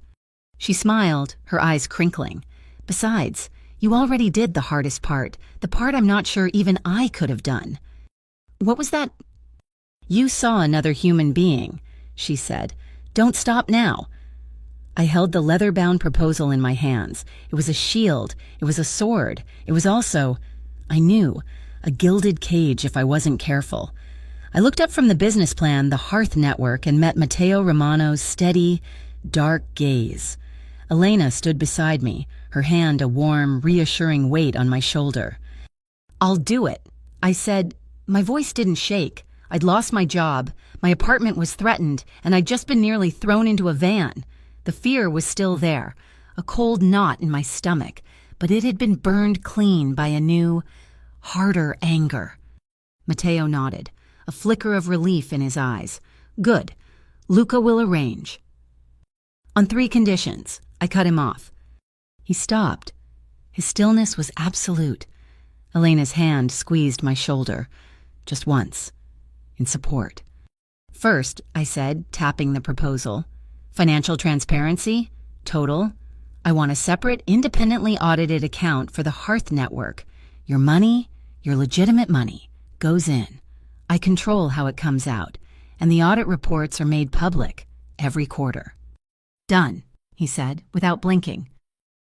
She smiled, her eyes crinkling. Besides, you already did the hardest part, the part I'm not sure even I could have done. What was that? You saw another human being, she said. Don't stop now. I held the leather-bound proposal in my hands. It was a shield. It was a sword. It was also, I knew, a gilded cage if I wasn't careful. I looked up from the business plan, the Hearth Network, and met Mateo Romano's steady, dark gaze. Elena stood beside me, her hand a warm, reassuring weight on my shoulder. I'll do it, I said. My voice didn't shake. I'd lost my job, my apartment was threatened, and I'd just been nearly thrown into a van. The fear was still there, a cold knot in my stomach, but it had been burned clean by a new, harder anger. Mateo nodded, a flicker of relief in his eyes. Good. Luca will arrange. On 3 conditions, I cut him off. He stopped. His stillness was absolute. Elena's hand squeezed my shoulder, just once, in support. First, I said, tapping the proposal, financial transparency, total. I want a separate, independently audited account for the Hearth Network. Your money, your legitimate money, goes in. I control how it comes out, and the audit reports are made public every quarter. Done, he said, without blinking.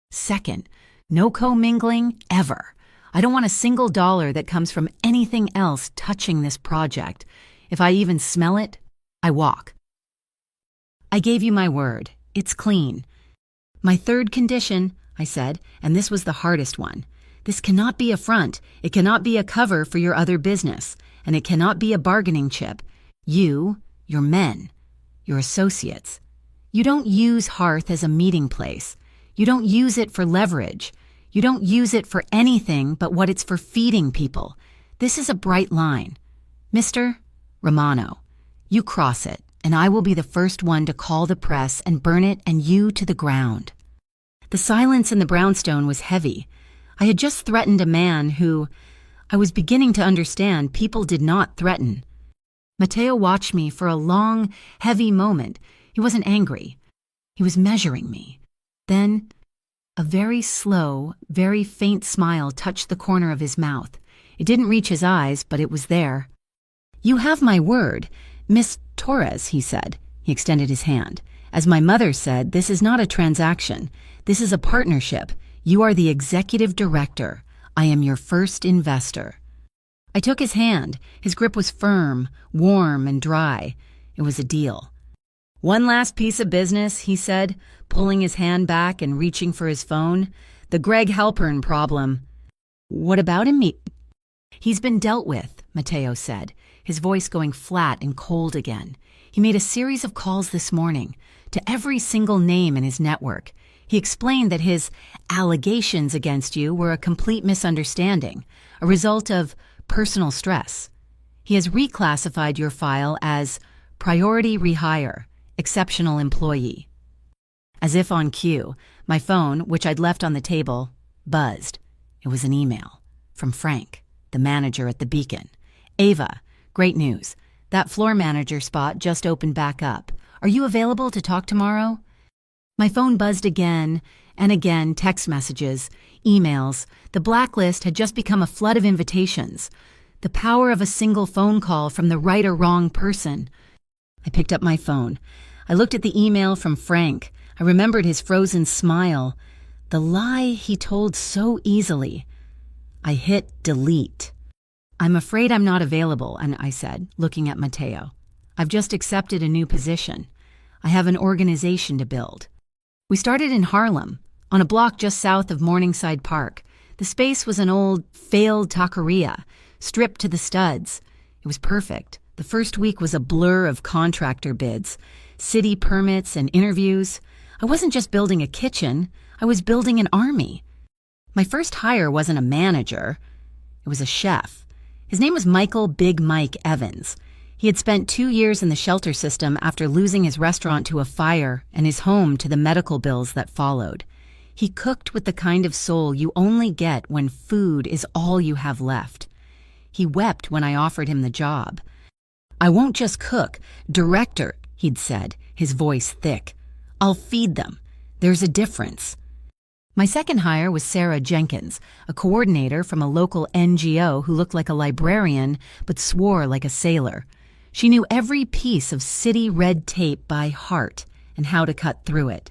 Second, no commingling ever. I don't want a single dollar that comes from anything else touching this project. If I even smell it, I walk. I gave you my word. It's clean. My third condition, I said, and this was the hardest one. This cannot be a front. It cannot be a cover for your other business, and it cannot be a bargaining chip. You, your men, your associates. You don't use Hearth as a meeting place. You don't use it for leverage. You don't use it for anything but what it's for feeding people. This is a bright line. Mr. Romano, you cross it, and I will be the first one to call the press and burn it and you to the ground. The silence in the brownstone was heavy. I had just threatened a man who, I was beginning to understand people did not threaten. Mateo watched me for a long, heavy moment. He wasn't angry. He was measuring me. Then, a very slow, very faint smile touched the corner of his mouth. It didn't reach his eyes, but it was there. "You have my word, Miss Torres," he said. He extended his hand. "As my mother said, this is not a transaction. This is a partnership. You are the executive director. I am your first investor." I took his hand. His grip was firm, warm, and dry. It was a deal. "One last piece of business," he said, pulling his hand back and reaching for his phone. "The Greg Halpern problem." "What about him?" "He's been dealt with," Mateo said, his voice going flat and cold again. "He made a series of calls this morning to every single name in his network. He explained that his allegations against you were a complete misunderstanding, a result of personal stress. He has reclassified your file as priority rehire, exceptional employee." As if on cue, my phone, which I'd left on the table, buzzed. It was an email from Frank, the manager at the Beacon. "Ava, great news. That floor manager spot just opened back up. Are you available to talk tomorrow?" My phone buzzed again and again, text messages, emails. The blacklist had just become a flood of invitations. The power of a single phone call from the right or wrong person. I picked up my phone. I looked at the email from Frank. I remembered his frozen smile. The lie he told so easily. I hit delete. "I'm afraid I'm not available," and I said, looking at Mateo. "I've just accepted a new position. I have an organization to build." We started in Harlem, on a block just south of Morningside Park. The space was an old, failed taqueria, stripped to the studs. It was perfect. The first week was a blur of contractor bids, city permits, and interviews. I wasn't just building a kitchen, I was building an army. My first hire wasn't a manager, it was a chef. His name was Michael Big Mike Evans. He had spent 2 years in the shelter system after losing his restaurant to a fire and his home to the medical bills that followed. He cooked with the kind of soul you only get when food is all you have left. He wept when I offered him the job. "I won't just cook, director," he'd said, his voice thick. "I'll feed them. There's a difference." My second hire was Sarah Jenkins, a coordinator from a local NGO who looked like a librarian but swore like a sailor. She knew every piece of city red tape by heart and how to cut through it.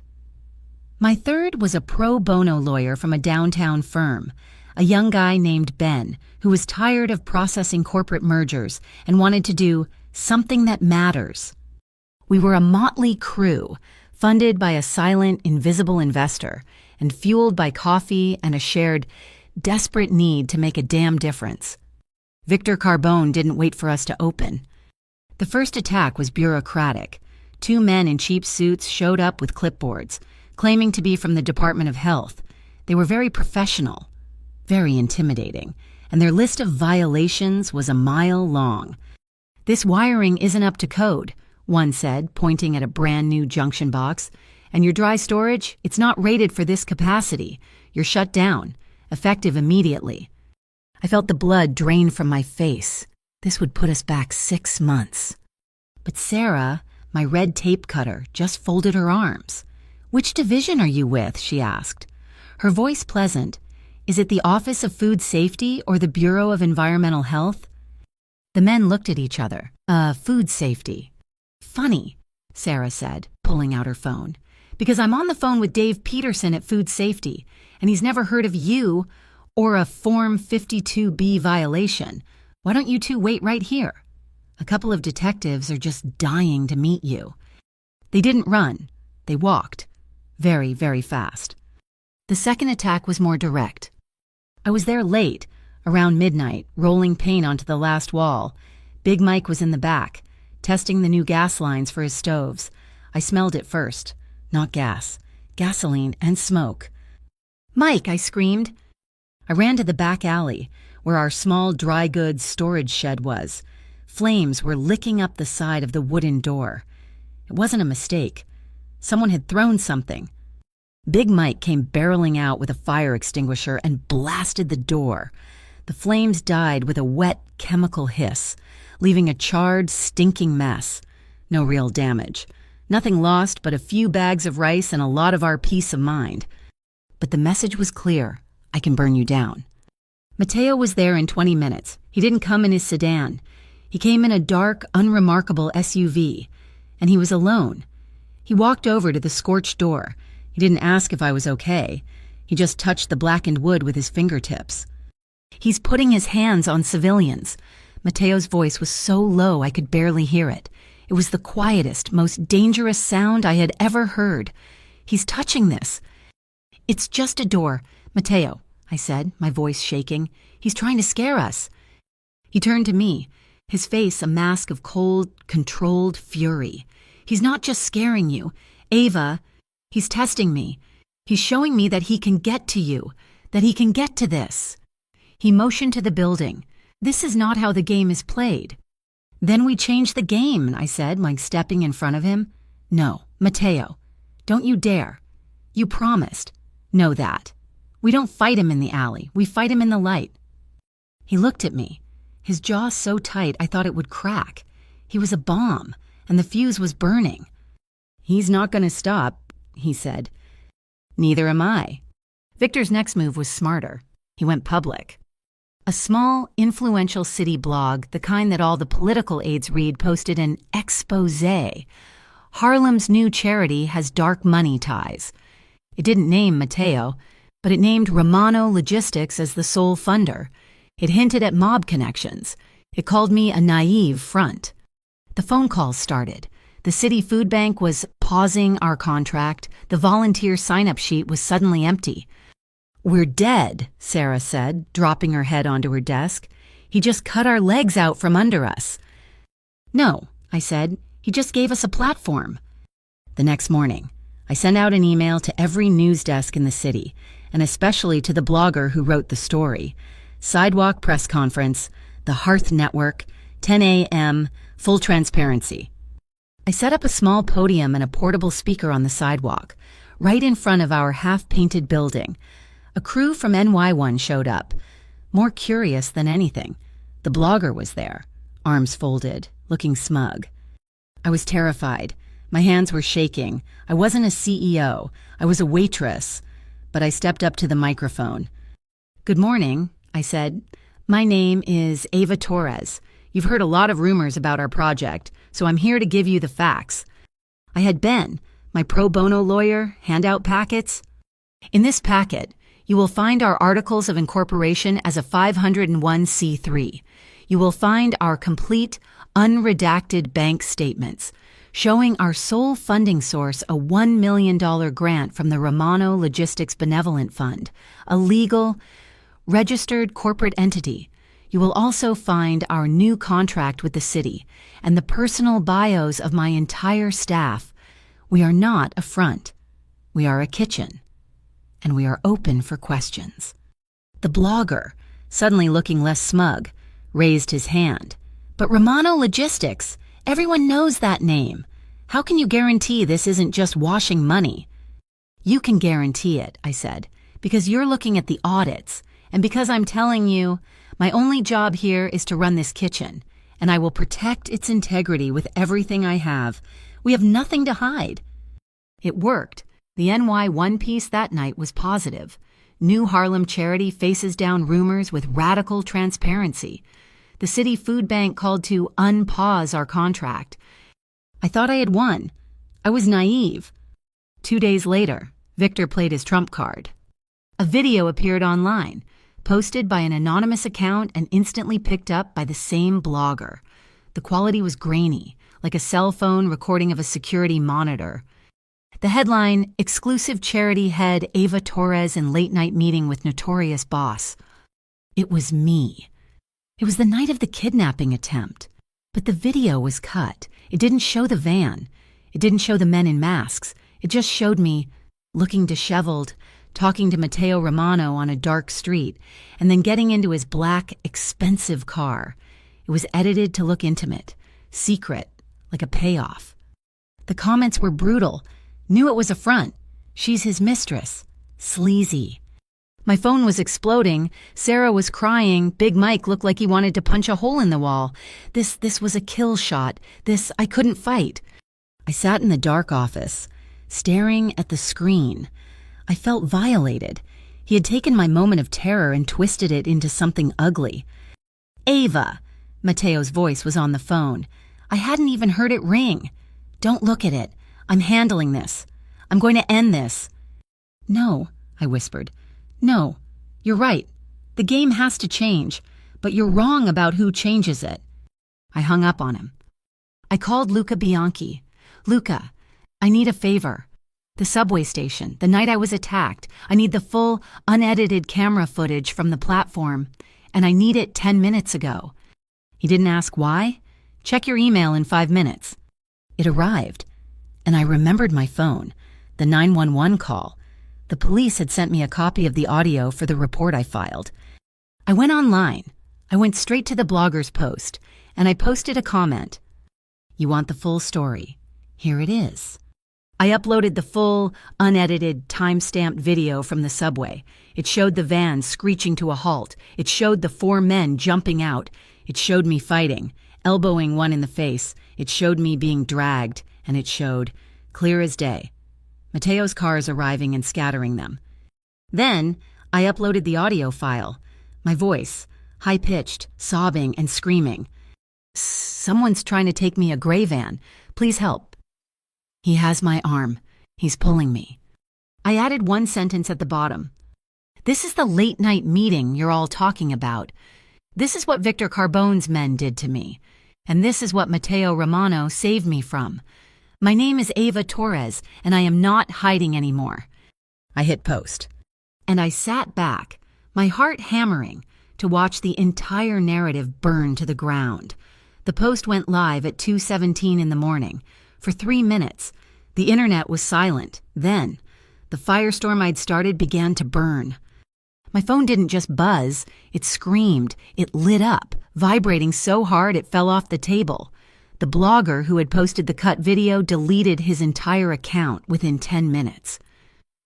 My third was a pro bono lawyer from a downtown firm, a young guy named Ben, who was tired of processing corporate mergers and wanted to do something that matters. We were a motley crew, funded by a silent, invisible investor, and fueled by coffee and a shared, desperate need to make a damn difference. Victor Carbone didn't wait for us to open. The first attack was bureaucratic. 2 men in cheap suits showed up with clipboards, claiming to be from the Department of Health. They were very professional, very intimidating, and their list of violations was a mile long. "This wiring isn't up to code," one said, pointing at a brand new junction box. "And your dry storage, it's not rated for this capacity. You're shut down, effective immediately." I felt the blood drain from my face. This would put us back 6 months. But Sarah, my red tape cutter, just folded her arms. "Which division are you with?" she asked. Her voice pleasant. "Is it the Office of Food Safety or the Bureau of Environmental Health?" The men looked at each other. Food safety." "Funny," Sarah said, pulling out her phone. "Because I'm on the phone with Dave Peterson at Food Safety, and he's never heard of you or a Form 52B violation. Why don't you two wait right here? A couple of detectives are just dying to meet you." They didn't run. They walked. Very, very fast. The second attack was more direct. I was there late, around midnight, rolling paint onto the last wall. Big Mike was in the back, testing the new gas lines for his stoves. I smelled it first. Not gas. Gasoline and smoke. "Mike!" I screamed. I ran to the back alley, where our small dry goods storage shed was. Flames were licking up the side of the wooden door. It wasn't a mistake. Someone had thrown something. Big Mike came barreling out with a fire extinguisher and blasted the door. The flames died with a wet chemical hiss, leaving a charred, stinking mess. No real damage. Nothing lost but a few bags of rice and a lot of our peace of mind. But the message was clear. I can burn you down. Mateo was there in 20 minutes. He didn't come in his sedan. He came in a dark, unremarkable SUV. And he was alone. He walked over to the scorched door. He didn't ask if I was okay. He just touched the blackened wood with his fingertips. He's putting his hands on civilians. Mateo's voice was so low I could barely hear it. It was the quietest, most dangerous sound I had ever heard. He's touching this. It's just a door. Mateo, I said, my voice shaking. He's trying to scare us. He turned to me, his face a mask of cold, controlled fury. He's not just scaring you. Ava, he's testing me. He's showing me that he can get to you, that he can get to this. He motioned to the building. This is not how the game is played. Then we change the game, I said, like stepping in front of him. No, Mateo, don't you dare. You promised. Know that. We don't fight him in the alley. We fight him in the light. He looked at me, his jaw so tight I thought it would crack. He was a bomb, and the fuse was burning. He's not going to stop, he said. Neither am I. Victor's next move was smarter. He went public. A small, influential city blog, the kind that all the political aides read, posted an exposé. Harlem's new charity has dark money ties. It didn't name Mateo, but it named Romano Logistics as the sole funder. It hinted at mob connections. It called me a naive front. The phone calls started. The city food bank was pausing our contract. The volunteer sign-up sheet was suddenly empty. We're dead, Sarah said, dropping her head onto her desk. He just cut our legs out from under us. No, I said. He just gave us a platform. The next morning, I sent out an email to every news desk in the city, and especially to the blogger who wrote the story. Sidewalk press conference, the Hearth Network, 10 a.m., full transparency. I set up a small podium and a portable speaker on the sidewalk, right in front of our half-painted building. A crew from NY1 showed up, more curious than anything. The blogger was there, arms folded, looking smug. I was terrified. My hands were shaking. I wasn't a CEO. I was a waitress. But I stepped up to the microphone. Good morning, I said. My name is Ava Torres. You've heard a lot of rumors about our project, so I'm here to give you the facts. I had Ben, my pro bono lawyer, hand out packets. In this packet, you will find our articles of incorporation as a 501c3. You will find our complete, unredacted bank statements, showing our sole funding source a $1 million grant from the Romano Logistics Benevolent Fund, a legal, registered corporate entity. You will also find our new contract with the city and the personal bios of my entire staff. We are not a front. We are a kitchen. And we are open for questions. The blogger, suddenly looking less smug, raised his hand. But Romano Logistics, everyone knows that name. How can you guarantee this isn't just washing money? You can guarantee it, I said, because you're looking at the audits, and because I'm telling you, my only job here is to run this kitchen, and I will protect its integrity with everything I have. We have nothing to hide. It worked. The NY1 piece that night was positive. New Harlem charity faces down rumors with radical transparency. The city food bank called to unpause our contract. I thought I had won. I was naive. 2 days later, Victor played his trump card. A video appeared online, posted by an anonymous account and instantly picked up by the same blogger. The quality was grainy, like a cell phone recording of a security monitor. The headline, Exclusive Charity Head Ava Torres in Late Night Meeting with Notorious Boss. It was me. It was the night of the kidnapping attempt. But the video was cut. It didn't show the van. It didn't show the men in masks. It just showed me, looking disheveled, talking to Mateo Romano on a dark street, and then getting into his black, expensive car. It was edited to look intimate, secret, like a payoff. The comments were brutal. Knew it was a front. She's his mistress. Sleazy. My phone was exploding. Sarah was crying. Big Mike looked like he wanted to punch a hole in the wall. This was a kill shot. I couldn't fight. I sat in the dark office, staring at the screen. I felt violated. He had taken my moment of terror and twisted it into something ugly. Ava! Mateo's voice was on the phone. I hadn't even heard it ring. Don't look at it. I'm handling this. I'm going to end this. No, I whispered. No, you're right. The game has to change, but you're wrong about who changes it. I hung up on him. I called Luca Bianchi. Luca, I need a favor. The subway station, the night I was attacked. I need the full, unedited camera footage from the platform, and I need it 10 minutes ago. He didn't ask why. Check your email in 5 minutes. It arrived, and I remembered my phone, the 911 call. The police had sent me a copy of the audio for the report I filed. I went online. I went straight to the blogger's post, and I posted a comment. You want the full story? Here it is. I uploaded the full, unedited, time-stamped video from the subway. It showed the van screeching to a halt. It showed the 4 men jumping out. It showed me fighting, elbowing one in the face. It showed me being dragged, and it showed, clear as day, Mateo's cars arriving and scattering them. Then, I uploaded the audio file. My voice, high-pitched, sobbing and screaming. Someone's trying to take me a gray van. Please help. He has my arm. He's pulling me. I added one sentence at the bottom. This is the late-night meeting you're all talking about. This is what Victor Carbone's men did to me. And this is what Mateo Romano saved me from. My name is Ava Torres, and I am not hiding anymore. I hit post. And I sat back, my heart hammering, to watch the entire narrative burn to the ground. The post went live at 2:17 in the morning. For 3 minutes, the internet was silent. Then, the firestorm I'd started began to burn. My phone didn't just buzz, it screamed, it lit up, vibrating so hard it fell off the table. The blogger who had posted the cut video deleted his entire account within 10 minutes.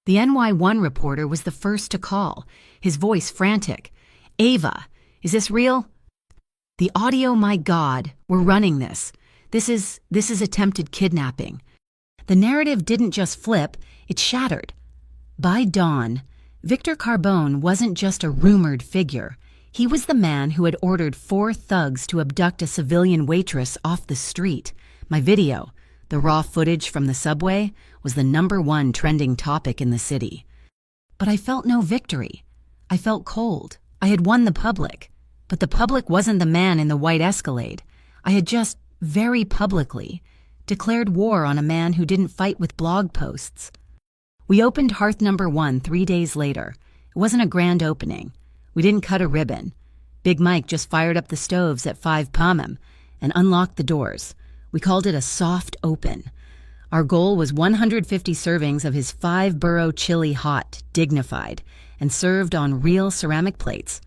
The NY1 reporter was the first to call, his voice frantic. Ava, is this real? The audio, my God, we're running this. This is attempted kidnapping. The narrative didn't just flip, it shattered. By dawn, Victor Carbone wasn't just a rumored figure. He was the man who had ordered 4 thugs to abduct a civilian waitress off the street. My video, the raw footage from the subway, was the #1 trending topic in the city. But I felt no victory. I felt cold. I had won the public. But the public wasn't the man in the white Escalade. I had just, very publicly, declared war on a man who didn't fight with blog posts. We opened Hearth #1 3 days later. It wasn't a grand opening. We didn't cut a ribbon. Big Mike just fired up the stoves at 5 p.m. and unlocked the doors. We called it a soft open. Our goal was 150 servings of his 5-borough chili hot, dignified, and served on real ceramic plates.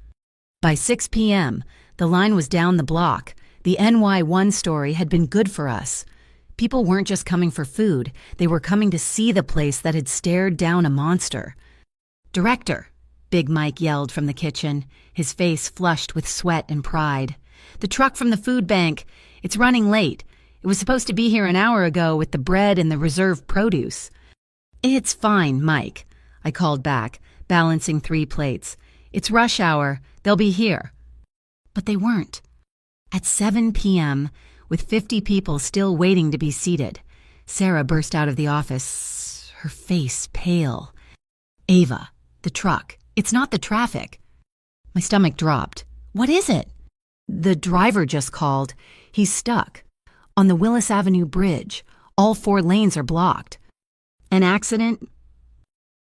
By 6 p.m., the line was down the block. The NY1 story had been good for us. People weren't just coming for food. They were coming to see the place that had stared down a monster. Director, Big Mike yelled from the kitchen, his face flushed with sweat and pride. The truck from the food bank. It's running late. It was supposed to be here an hour ago with the bread and the reserved produce. It's fine, Mike, I called back, balancing 3 plates. It's rush hour. They'll be here. But they weren't. At 7 p.m., with 50 people still waiting to be seated, Sarah burst out of the office, her face pale. Ava, the truck. It's not the traffic. My stomach dropped. What is it? The driver just called. He's stuck. On the Willis Avenue Bridge. All 4 lanes are blocked. An accident?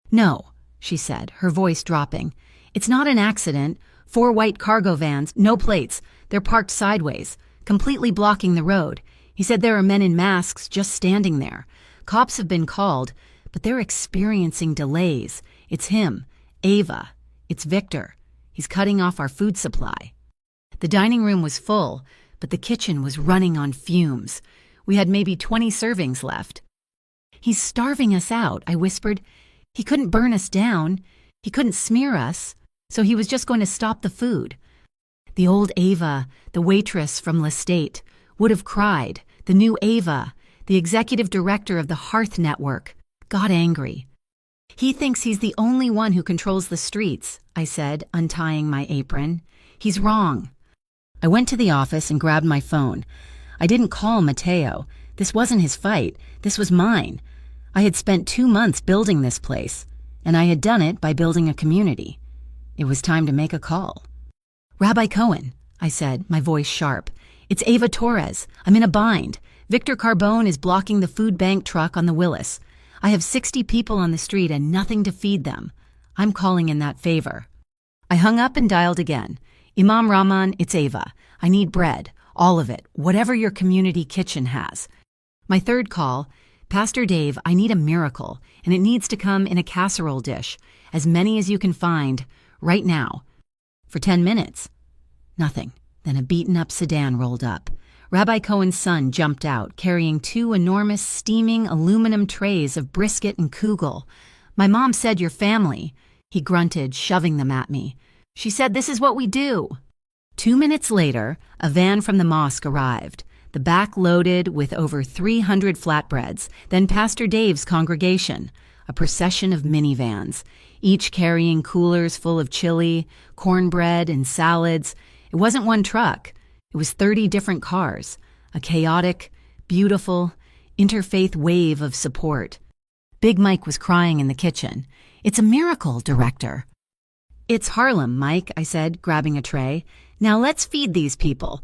No, she said, her voice dropping. It's not an accident. 4 white cargo vans, no plates. They're parked sideways, completely blocking the road. He said there are men in masks just standing there. Cops have been called, but they're experiencing delays. It's him, Ava. It's Victor. He's cutting off our food supply. The dining room was full, but the kitchen was running on fumes. We had maybe 20 servings left. He's starving us out, I whispered. He couldn't burn us down. He couldn't smear us, so he was just going to stop the food. The old Ava, the waitress from Lestate, would have cried. The new Ava, the executive director of the Hearth Network, got angry. He thinks he's the only one who controls the streets, I said, untying my apron. He's wrong. I went to the office and grabbed my phone. I didn't call Mateo. This wasn't his fight. This was mine. I had spent 2 months building this place, and I had done it by building a community. It was time to make a call. Rabbi Cohen, I said, my voice sharp. It's Ava Torres. I'm in a bind. Victor Carbone is blocking the food bank truck on the Willis. I have 60 people on the street and nothing to feed them. I'm calling in that favor. I hung up and dialed again. Imam Rahman, it's Ava. I need bread. All of it. Whatever your community kitchen has. My third call, Pastor Dave, I need a miracle, and it needs to come in a casserole dish. As many as you can find, right now. For 10 minutes. Nothing. Then a beaten-up sedan rolled up. Rabbi Cohen's son jumped out, carrying 2 enormous, steaming aluminum trays of brisket and kugel. My mom said your family, he grunted, shoving them at me. She said this is what we do. 2 minutes later, a van from the mosque arrived, the back loaded with over 300 flatbreads, then Pastor Dave's congregation, a procession of minivans, each carrying coolers full of chili, cornbread, and salads. It wasn't one truck. It was 30 different cars, a chaotic, beautiful, interfaith wave of support. Big Mike was crying in the kitchen. It's a miracle, Director. It's Harlem, Mike, I said, grabbing a tray. Now let's feed these people.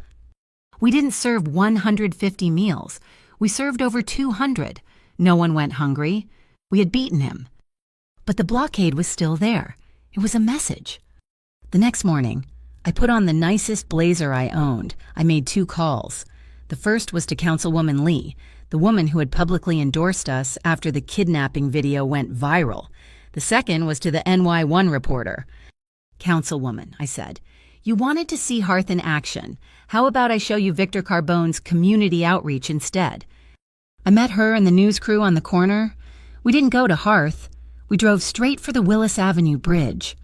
We didn't serve 150 meals. We served over 200. No one went hungry. We had beaten him. But the blockade was still there. It was a message. The next morning, I put on the nicest blazer I owned. I made 2 calls. The first was to Councilwoman Lee, the woman who had publicly endorsed us after the kidnapping video went viral. The second was to the NY1 reporter. Councilwoman, I said, you wanted to see Hearth in action. How about I show you Victor Carbone's community outreach instead? I met her and the news crew on the corner. We didn't go to Hearth. We drove straight for the Willis Avenue Bridge.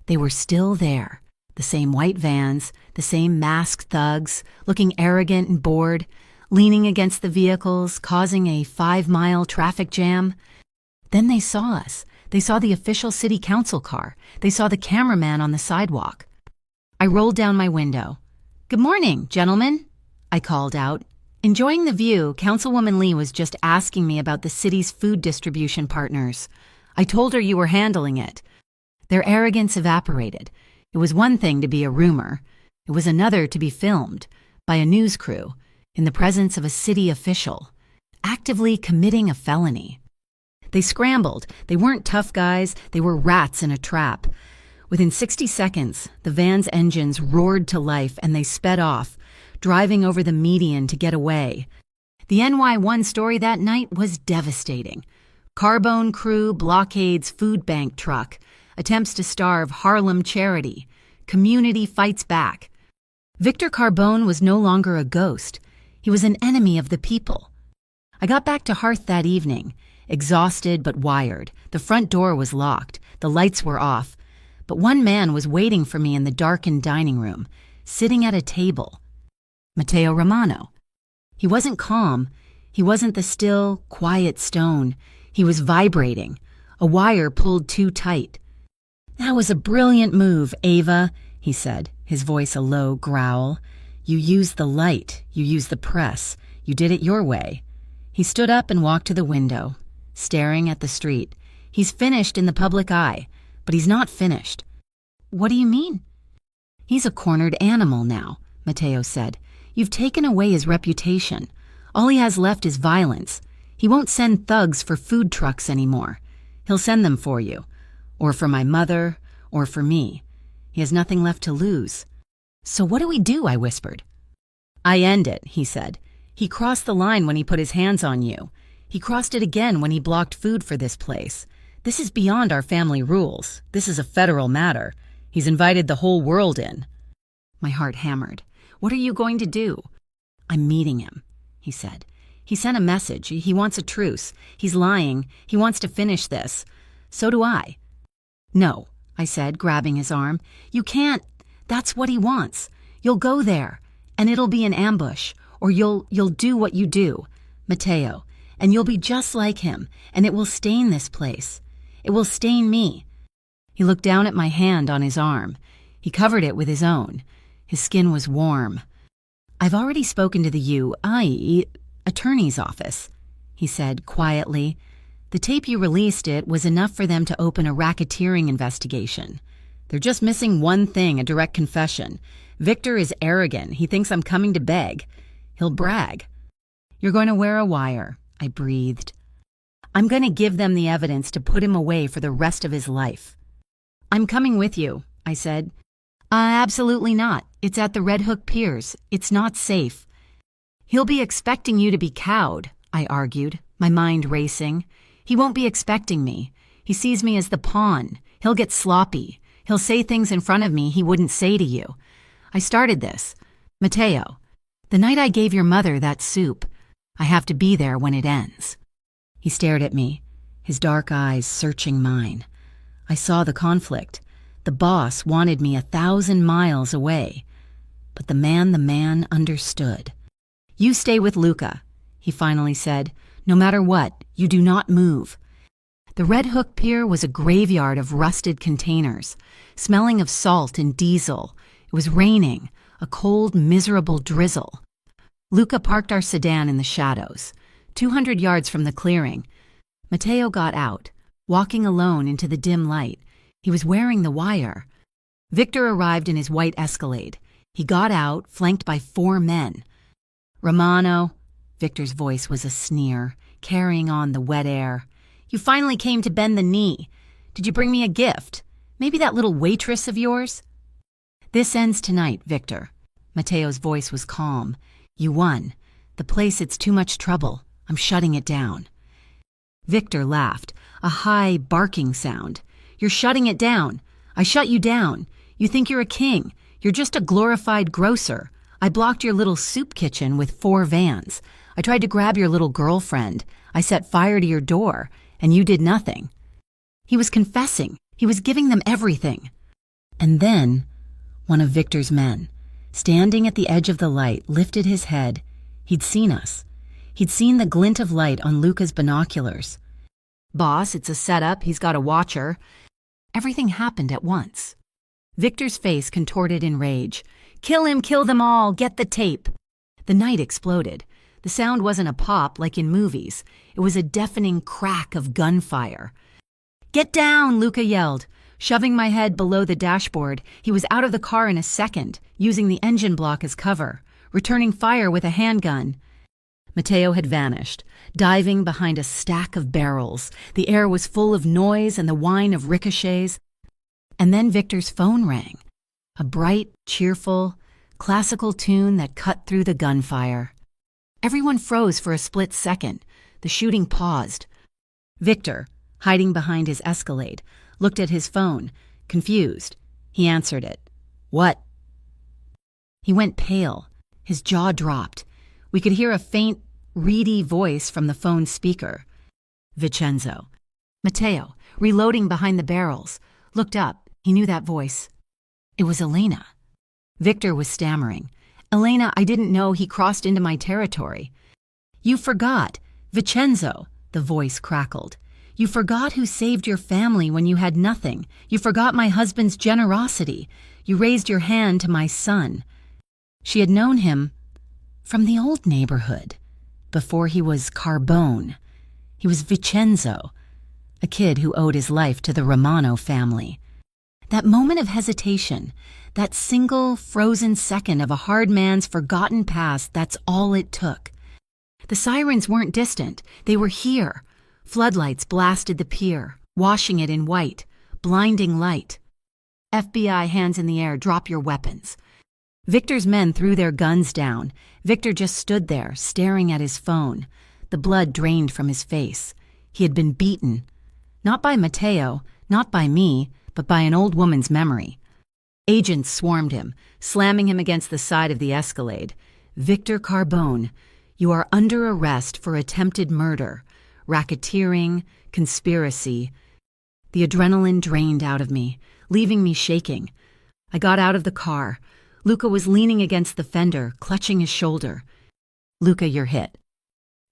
They were still there. The same white vans, the same masked thugs, looking arrogant and bored, leaning against the vehicles, causing a 5-mile traffic jam. Then they saw us. They saw the official city council car. They saw the cameraman on the sidewalk. I rolled down my window. Good morning, gentlemen, I called out. Enjoying the view, Councilwoman Lee was just asking me about the city's food distribution partners. I told her you were handling it. Their arrogance evaporated. It was one thing to be a rumor. It was another to be filmed by a news crew in the presence of a city official, actively committing a felony. They scrambled. They weren't tough guys. They were rats in a trap. Within 60 seconds, the van's engines roared to life and they sped off, driving over the median to get away. The NY1 story that night was devastating. Carbone crew blockades food bank truck, attempts to starve Harlem charity, community fights back. Victor Carbone was no longer a ghost. He was an enemy of the people. I got back to Hearth that evening, exhausted but wired. The front door was locked. The lights were off. But one man was waiting for me in the darkened dining room, sitting at a table. Mateo Romano. He wasn't calm. He wasn't the still, quiet stone. He was vibrating. A wire pulled too tight. That was a brilliant move, Ava, he said, his voice a low growl. You used the light. You used the press. You did it your way. He stood up and walked to the window, staring at the street. He's finished in the public eye, but he's not finished. What do you mean? He's a cornered animal now, Mateo said. You've taken away his reputation. All he has left is violence. He won't send thugs for food trucks anymore. He'll send them for you, or for my mother, or for me. He has nothing left to lose. So what do we do? I whispered. I end it, he said. He crossed the line when he put his hands on you. He crossed it again when he blocked food for this place. This is beyond our family rules. This is a federal matter. He's invited the whole world in. My heart hammered. What are you going to do? I'm meeting him, he said. He sent a message. He wants a truce. He's lying. He wants to finish this. So do I. No, I said, grabbing his arm. You can't. That's what he wants. You'll go there, and it'll be an ambush, or you'll do what you do, Matteo, and you'll be just like him, and it will stain this place. It will stain me. He looked down at my hand on his arm. He covered it with his own. His skin was warm. I've already spoken to the U.I.E. attorney's office, he said quietly. The tape you released it was enough for them to open a racketeering investigation. They're just missing one thing, a direct confession. Victor is arrogant. He thinks I'm coming to beg. He'll brag. You're going to wear a wire, I breathed. I'm going to give them the evidence to put him away for the rest of his life. I'm coming with you, I said. Absolutely not. It's at the Red Hook Piers. It's not safe. He'll be expecting you to be cowed, I argued, my mind racing. He won't be expecting me. He sees me as the pawn. He'll get sloppy. He'll say things in front of me he wouldn't say to you. I started this. Matteo, the night I gave your mother that soup, I have to be there when it ends. He stared at me, his dark eyes searching mine. I saw the conflict. The boss wanted me 1,000 miles away. But the man understood. You stay with Luca, he finally said. No matter what, you do not move. The Red Hook Pier was a graveyard of rusted containers, smelling of salt and diesel. It was raining, a cold, miserable drizzle. Luca parked our sedan in the shadows, 200 yards from the clearing. Matteo got out, walking alone into the dim light. He was wearing the wire. Victor arrived in his white Escalade. He got out, flanked by 4 men. Romano, Victor's voice was a sneer, carrying on the wet air. You finally came to bend the knee. Did you bring me a gift? Maybe that little waitress of yours? This ends tonight, Victor. Matteo's voice was calm. You won. The place, it's too much trouble. I'm shutting it down. Victor laughed, a high, barking sound. You're shutting it down. I shut you down. You think you're a king. You're just a glorified grocer. I blocked your little soup kitchen with 4 vans. I tried to grab your little girlfriend. I set fire to your door, and you did nothing. He was confessing. He was giving them everything. And then, one of Victor's men, standing at the edge of the light, lifted his head. He'd seen us. He'd seen the glint of light on Luca's binoculars. Boss, it's a setup. He's got a watcher. Everything happened at once. Victor's face contorted in rage. Kill him, kill them all, get the tape. The night exploded. The sound wasn't a pop like in movies. It was a deafening crack of gunfire. Get down, Luca yelled. Shoving my head below the dashboard, he was out of the car in a second, using the engine block as cover, returning fire with a handgun. Matteo had vanished, diving behind a stack of barrels. The air was full of noise and the whine of ricochets. And then Victor's phone rang. A bright, cheerful, classical tune that cut through the gunfire. Everyone froze for a split second. The shooting paused. Victor, hiding behind his Escalade, looked at his phone, confused. He answered it. What? He went pale. His jaw dropped. We could hear a faint, reedy voice from the phone speaker. Vincenzo. Matteo, reloading behind the barrels, looked up. He knew that voice. It was Elena. Victor was stammering. Elena, I didn't know he crossed into my territory. You forgot. Vincenzo, the voice crackled. You forgot who saved your family when you had nothing. You forgot my husband's generosity. You raised your hand to my son. She had known him from the old neighborhood, before he was Carbone. He was Vincenzo, a kid who owed his life to the Romano family. That moment of hesitation, that single frozen second of a hard man's forgotten past, that's all it took. The sirens weren't distant. They were here. Floodlights blasted the pier, washing it in white, blinding light. FBI, hands in the air, drop your weapons. Victor's men threw their guns down. Victor just stood there, staring at his phone. The blood drained from his face. He had been beaten. Not by Matteo, not by me, but by an old woman's memory. Agents swarmed him, slamming him against the side of the Escalade. Victor Carbone, you are under arrest for attempted murder, racketeering, conspiracy. The adrenaline drained out of me, leaving me shaking. I got out of the car. Luca was leaning against the fender, clutching his shoulder. "Luca, you're hit."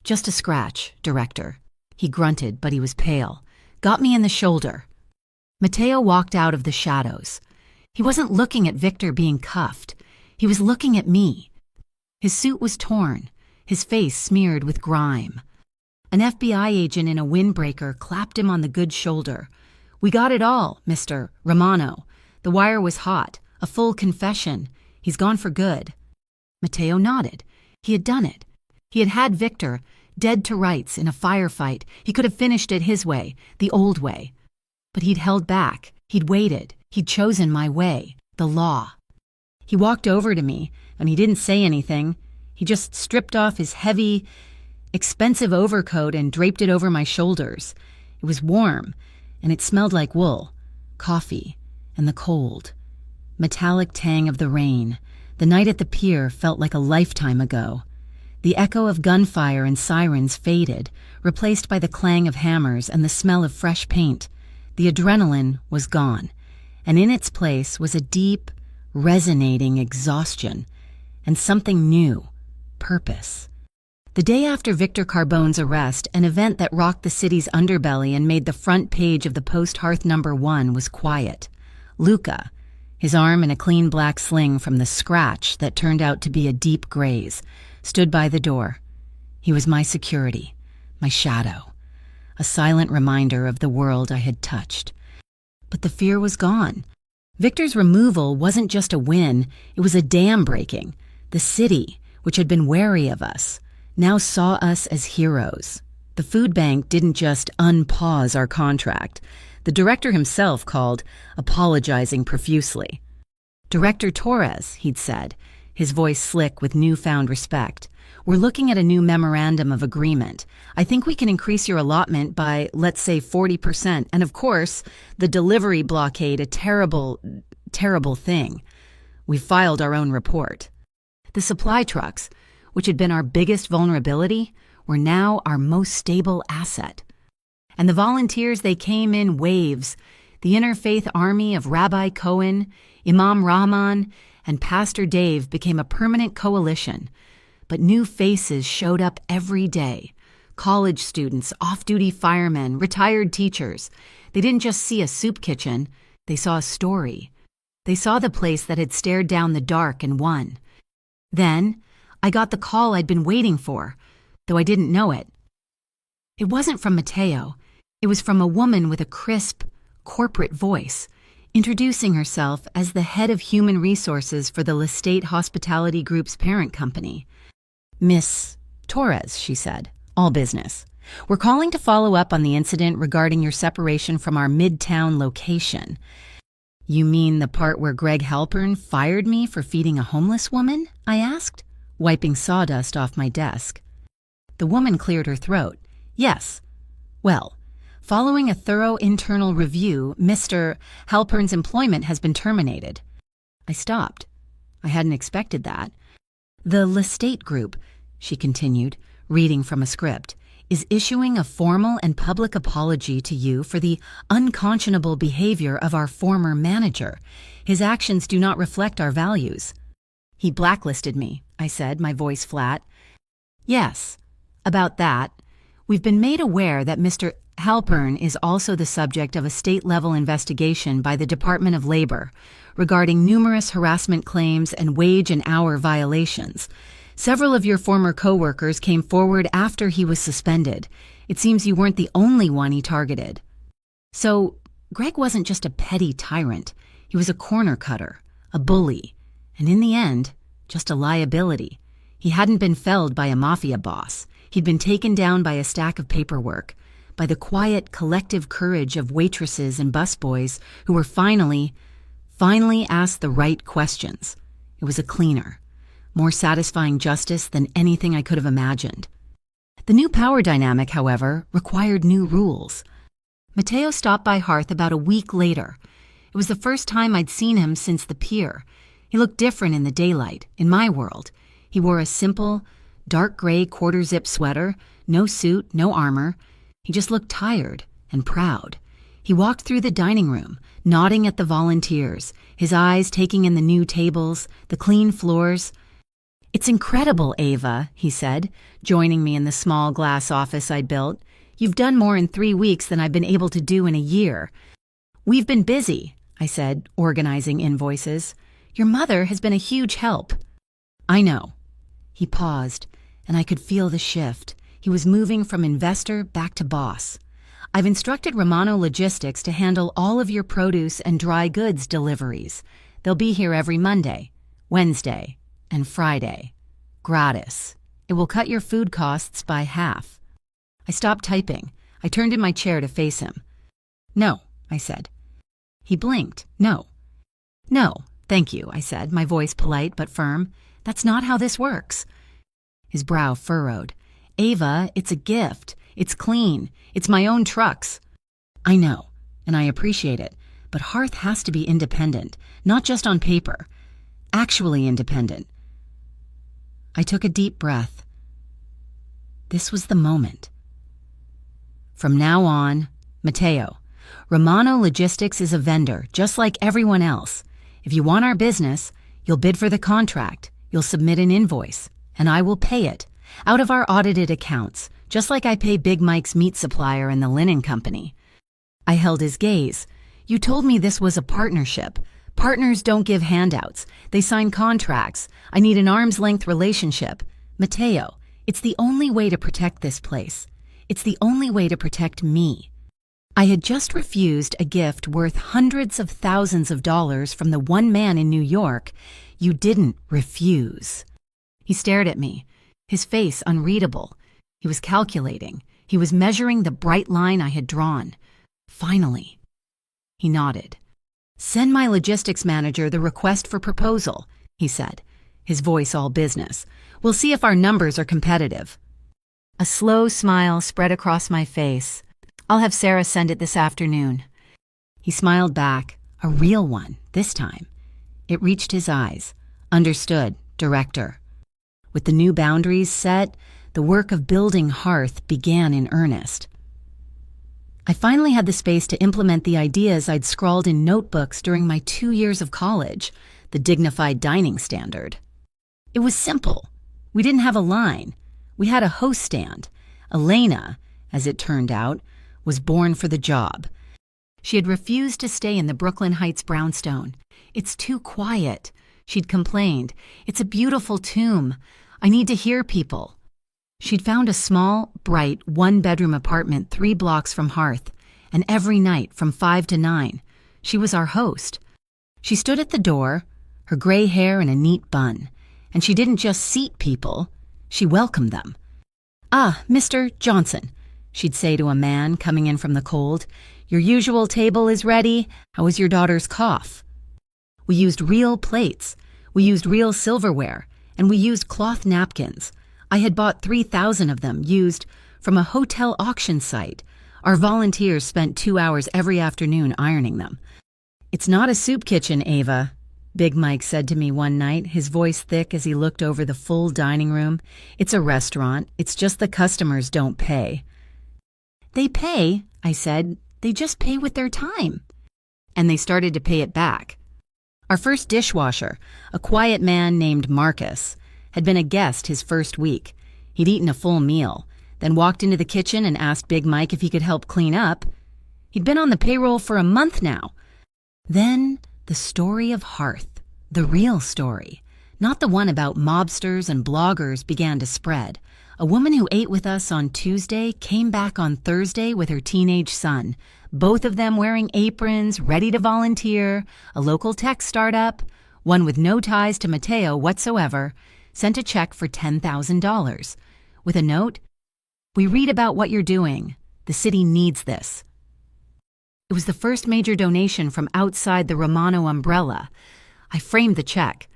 "Just a scratch, Director." He grunted, but he was pale. "Got me in the shoulder." Matteo walked out of the shadows. He wasn't looking at Victor being cuffed. He was looking at me. His suit was torn, his face smeared with grime. An FBI agent in a windbreaker clapped him on the good shoulder. "We got it all, Mr. Romano. The wire was hot, a full confession. He's gone for good." Matteo nodded. He had done it. He had had Victor, dead to rights in a firefight. He could have finished it his way, the old way. But he'd held back. He'd waited. He'd chosen my way, the law. He walked over to me, and he didn't say anything. He just stripped off his heavy, expensive overcoat and draped it over my shoulders. It was warm, and it smelled like wool, coffee, and the cold. Metallic tang of the rain. The night at the pier felt like a lifetime ago. The echo of gunfire and sirens faded, replaced by the clang of hammers and the smell of fresh paint. The adrenaline was gone, and in its place was a deep, resonating exhaustion, and something new, purpose. The day after Victor Carbone's arrest, an event that rocked the city's underbelly and made the front page of the Post-Hearth #1 was quiet. Luca, his arm in a clean black sling from the scratch that turned out to be a deep graze, stood by the door. He was my security, my shadow, a silent reminder of the world I had touched. But the fear was gone. Victor's removal wasn't just a win, it was a dam breaking. The city, which had been wary of us, now saw us as heroes. The food bank didn't just unpause our contract. The director himself called, apologizing profusely. "Director Torres," he'd said, his voice slick with newfound respect, "we're looking at a new memorandum of agreement. I think we can increase your allotment by, let's say, 40%. And of course, the delivery blockade, a terrible, terrible thing. We filed our own report. The supply trucks, which had been our biggest vulnerability, were now our most stable asset. And the volunteers, they came in waves. The interfaith army of Rabbi Cohen, Imam Rahman, and Pastor Dave became a permanent coalition. But new faces showed up every day. College students, off-duty firemen, retired teachers. They didn't just see a soup kitchen, they saw a story. They saw the place that had stared down the dark and won. Then, I got the call I'd been waiting for, though I didn't know it. It wasn't from Matteo. It was from a woman with a crisp, corporate voice, introducing herself as the head of human resources for the Lestate Hospitality Group's parent company. "Miss Torres," she said, "all business. We're calling to follow up on the incident regarding your separation from our Midtown location." "You mean the part where Greg Halpern fired me for feeding a homeless woman?" I asked, wiping sawdust off my desk. The woman cleared her throat. "Yes. Well, following a thorough internal review, Mr. Halpern's employment has been terminated." I stopped. I hadn't expected that. "The Lestate Group," she continued, reading from a script, "is issuing a formal and public apology to you for the unconscionable behavior of our former manager. His actions do not reflect our values." "He blacklisted me," I said, my voice flat. "Yes, about that. We've been made aware that Mr. Halpern is also the subject of a state-level investigation by the Department of Labor regarding numerous harassment claims and wage and hour violations. Several of your former co-workers came forward after he was suspended. It seems you weren't the only one he targeted." So, Greg wasn't just a petty tyrant. He was a corner cutter, a bully, and in the end, just a liability. He hadn't been felled by a mafia boss. He'd been taken down by a stack of paperwork, by the quiet, collective courage of waitresses and busboys who were finally asked the right questions. It was a cleaner, more satisfying justice than anything I could have imagined. The new power dynamic, however, required new rules. Matteo stopped by Hearth about a week later. It was the first time I'd seen him since the pier. He looked different in the daylight, in my world. He wore a simple, dark gray quarter-zip sweater, no suit, no armor. He just looked tired and proud. He walked through the dining room, nodding at the volunteers, his eyes taking in the new tables, the clean floors. "It's incredible, Ava," he said, joining me in the small glass office I'd built. "You've done more in 3 weeks than I've been able to do in a year." "We've been busy," I said, organizing invoices. "Your mother has been a huge help." "I know." He paused, and I could feel the shift. He was moving from investor back to boss. "I've instructed Romano Logistics to handle all of your produce and dry goods deliveries. They'll be here every Monday, Wednesday, and Friday. Gratis. It will cut your food costs by half." I stopped typing. I turned in my chair to face him. "No," I said. He blinked. "No." "No, thank you," I said, my voice polite but firm. "That's not how this works." His brow furrowed. "Ava, it's a gift. It's clean. It's my own trucks." "I know, and I appreciate it, but Hearth has to be independent, not just on paper. Actually independent." I took a deep breath. This was the moment. "From now on, Matteo, Romano Logistics is a vendor, just like everyone else. If you want our business, you'll bid for the contract, you'll submit an invoice, and I will pay it, out of our audited accounts, just like I pay Big Mike's meat supplier and the linen company." I held his gaze. "You told me this was a partnership. Partners don't give handouts. They sign contracts. I need an arm's-length relationship. Matteo, it's the only way to protect this place. It's the only way to protect me." I had just refused a gift worth hundreds of thousands of dollars from the one man in New York. "You didn't refuse." He stared at me, his face unreadable. He was calculating. He was measuring the bright line I had drawn. Finally. He nodded. "Send my logistics manager the request for proposal," he said, his voice all business. "We'll see if our numbers are competitive." A slow smile spread across my face. "I'll have Sarah send it this afternoon." He smiled back, a real one, this time. It reached his eyes. Understood, director. With the new boundaries set, the work of building Hearth began in earnest. I finally had the space to implement the ideas I'd scrawled in notebooks during my 2 years of college, the dignified dining standard. It was simple. We didn't have a line. We had a host stand. Elena, as it turned out, was born for the job. She had refused to stay in the Brooklyn Heights brownstone. "It's too quiet," she'd complained. "It's a beautiful tomb. I need to hear people." She'd found a small, bright, one-bedroom apartment 3 blocks from Hearth, and every night from 5 to 9, she was our host. She stood at the door, her gray hair in a neat bun, and she didn't just seat people, she welcomed them. "Ah, Mr. Johnson," she'd say to a man coming in from the cold, "your usual table is ready. How is your daughter's cough?" We used real plates, we used real silverware, and we used cloth napkins. I had bought 3,000 of them, used from a hotel auction site. Our volunteers spent 2 hours every afternoon ironing them. "It's not a soup kitchen, Ava," Big Mike said to me one night, his voice thick as he looked over the full dining room. "It's a restaurant. It's just the customers don't pay." "They pay," I said. "They just pay with their time." And they started to pay it back. Our first dishwasher, a quiet man named Marcus, had been a guest his first week. He'd eaten a full meal, then walked into the kitchen and asked Big Mike if he could help clean up. He'd been on the payroll for a month now. Then the story of Hearth, the real story, not the one about mobsters and bloggers, began to spread. A woman who ate with us on Tuesday came back on Thursday with her teenage son, both of them wearing aprons, ready to volunteer. A local tech startup, one with no ties to Matteo whatsoever, sent a check for $10,000 with a note, "We read about what you're doing. The city needs this." It was the first major donation from outside the Romano umbrella. I framed the check.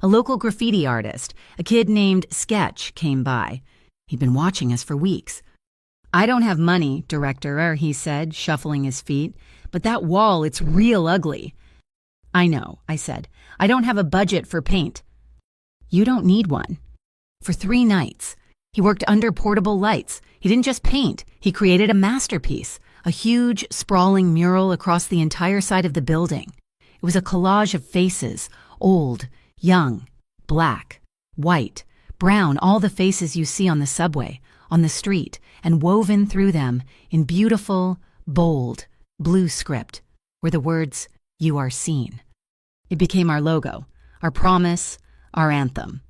A local graffiti artist, a kid named Sketch, came by. He'd been watching us for weeks. "I don't have money, director," he said, shuffling his feet, "but that wall, it's real ugly." "I know," I said. "I don't have a budget for paint." "You don't need one." For 3 nights, he worked under portable lights. He didn't just paint, he created a masterpiece, a huge, sprawling mural across the entire side of the building. It was a collage of faces, old, young, black, white, brown, all the faces you see on the subway, on the street, and woven through them in beautiful, bold, blue script were the words, "You are seen." It became our logo, our promise, our anthem.